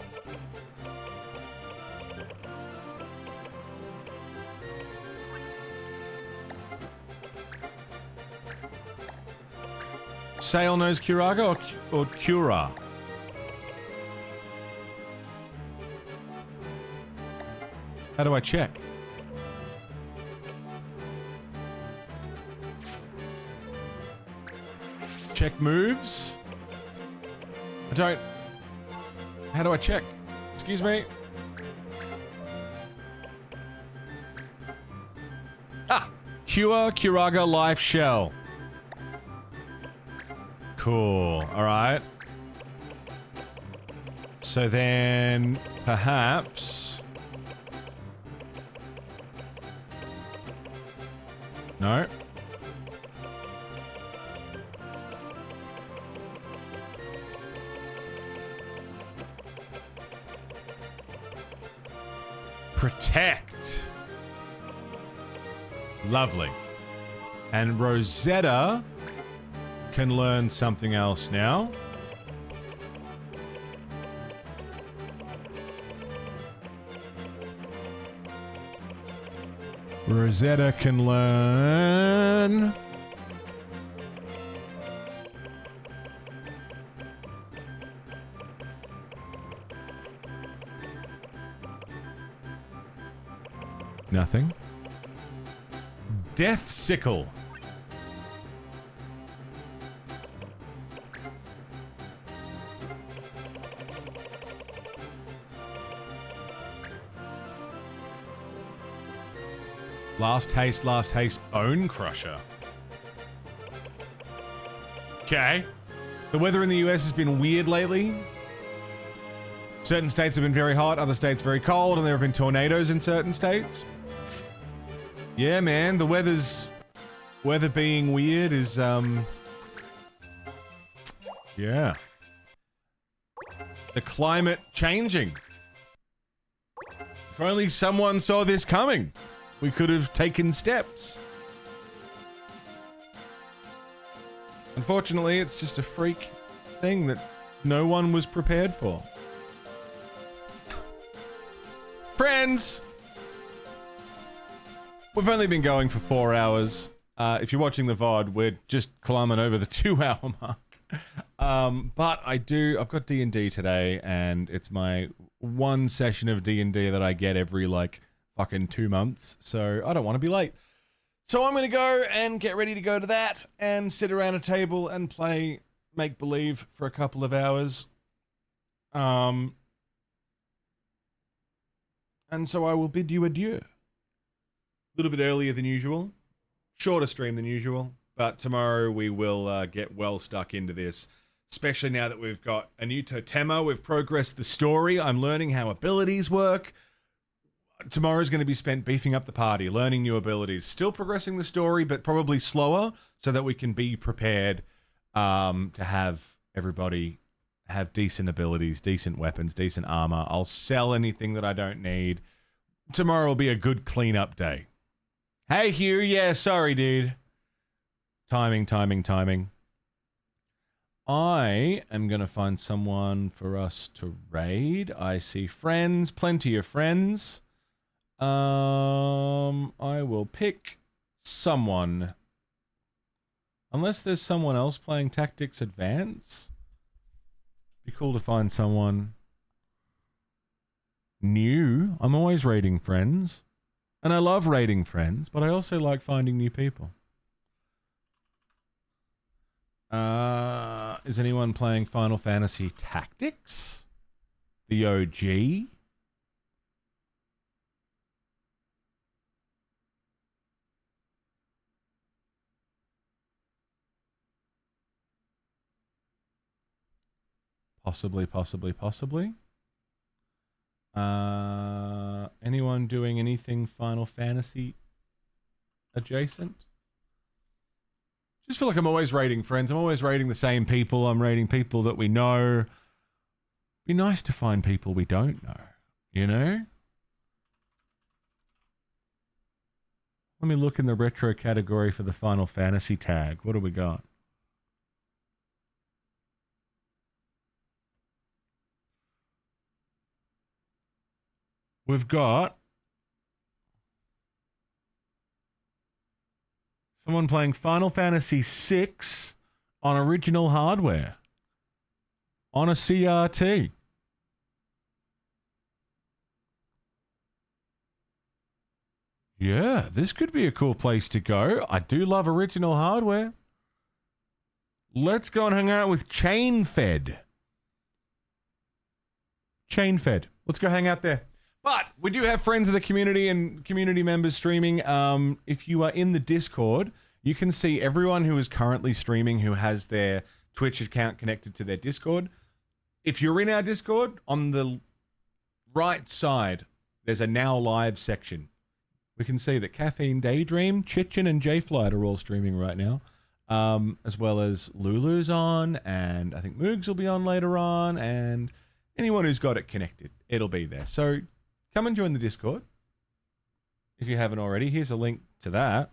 Speaker 1: Sail knows Curaga or Cura? How do I check? Check moves? I don't... How do I check? Excuse me? Ah! Cure, Curaga, Life, Shell. Cool. Alright. So then... Perhaps... No. Protect. Lovely. And Rosetta can learn something else now. Rosetta can learn... Nothing. Death Sickle. Last haste, Bone Crusher. Okay. The weather in the US has been weird lately. Certain states have been very hot, other states very cold, and there have been tornadoes in certain states. Yeah, man, the weather being weird is, yeah. The climate changing. If only someone saw this coming, we could have taken steps. Unfortunately, it's just a freak thing that no one was prepared for. Friends! We've only been going for 4 hours. If you're watching the VOD, we're just climbing over the 2-hour mark. But I've got D&D today, and it's my one session of D&D that I get every, like, fucking 2 months. So I don't want to be late. So I'm gonna go and get ready to go to that, and sit around a table and play make-believe for a couple of hours. And so I will bid you adieu. A little bit earlier than usual. Shorter stream than usual. But tomorrow we will get well stuck into this. Especially now that we've got a new Totema. We've progressed the story. I'm learning how abilities work. Tomorrow's going to be spent beefing up the party. Learning new abilities. Still progressing the story, but probably slower. So that we can be prepared to have everybody have decent abilities, decent weapons, decent armor. I'll sell anything that I don't need. Tomorrow will be a good cleanup day. Hey, Hugh. Yeah, sorry, dude. Timing. I am going to find someone for us to raid. I see friends, plenty of friends. I will pick someone. Unless there's someone else playing Tactics Advance. Be cool to find someone new. I'm always raiding friends. And I love raiding friends, but I also like finding new people. Is anyone playing Final Fantasy Tactics? The OG? Possibly. Anyone doing anything Final Fantasy adjacent? Just feel like I'm always raiding friends. I'm always raiding the same people. I'm raiding people that we know. Be nice to find people we don't know, you know? Let me look in the retro category for the Final Fantasy tag. What do we got? We've got someone playing Final Fantasy VI on original hardware. On a CRT. Yeah, this could be a cool place to go. I do love original hardware. Let's go and hang out with Chainfed. Let's go hang out there. But we do have friends of the community and community members streaming. If you are in the Discord, you can see everyone who is currently streaming who has their Twitch account connected to their Discord. If you're in our Discord, on the right side, there's a Now Live section. We can see that Caffeine Daydream, Chitchin, and J-Flight are all streaming right now. As well as Lulu's on, and I think Moogs will be on later on, and anyone who's got it connected, it'll be there. So come and join the Discord if you haven't already. Here's a link to that.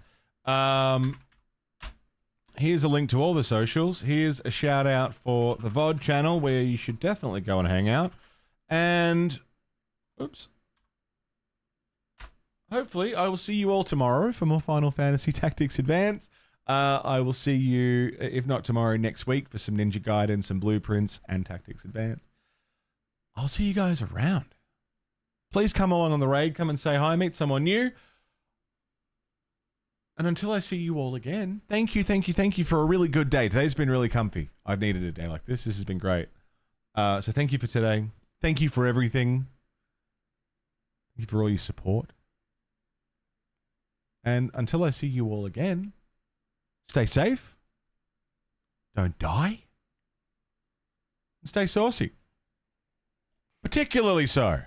Speaker 1: Here's a link to all the socials. Here's a shout out for the VOD channel where you should definitely go and hang out. And, oops. Hopefully, I will see you all tomorrow for more Final Fantasy Tactics Advance. I will see you, if not tomorrow, next week for some Ninja Gaiden, some Blueprints, and Tactics Advance. I'll see you guys around. Please come along on the raid. Come and say hi. Meet someone new. And until I see you all again, thank you for a really good day. Today's been really comfy. I've needed a day like this. This has been great. So thank you for today. Thank you for everything. Thank you for all your support. And until I see you all again, stay safe. Don't die. And stay saucy. Particularly so.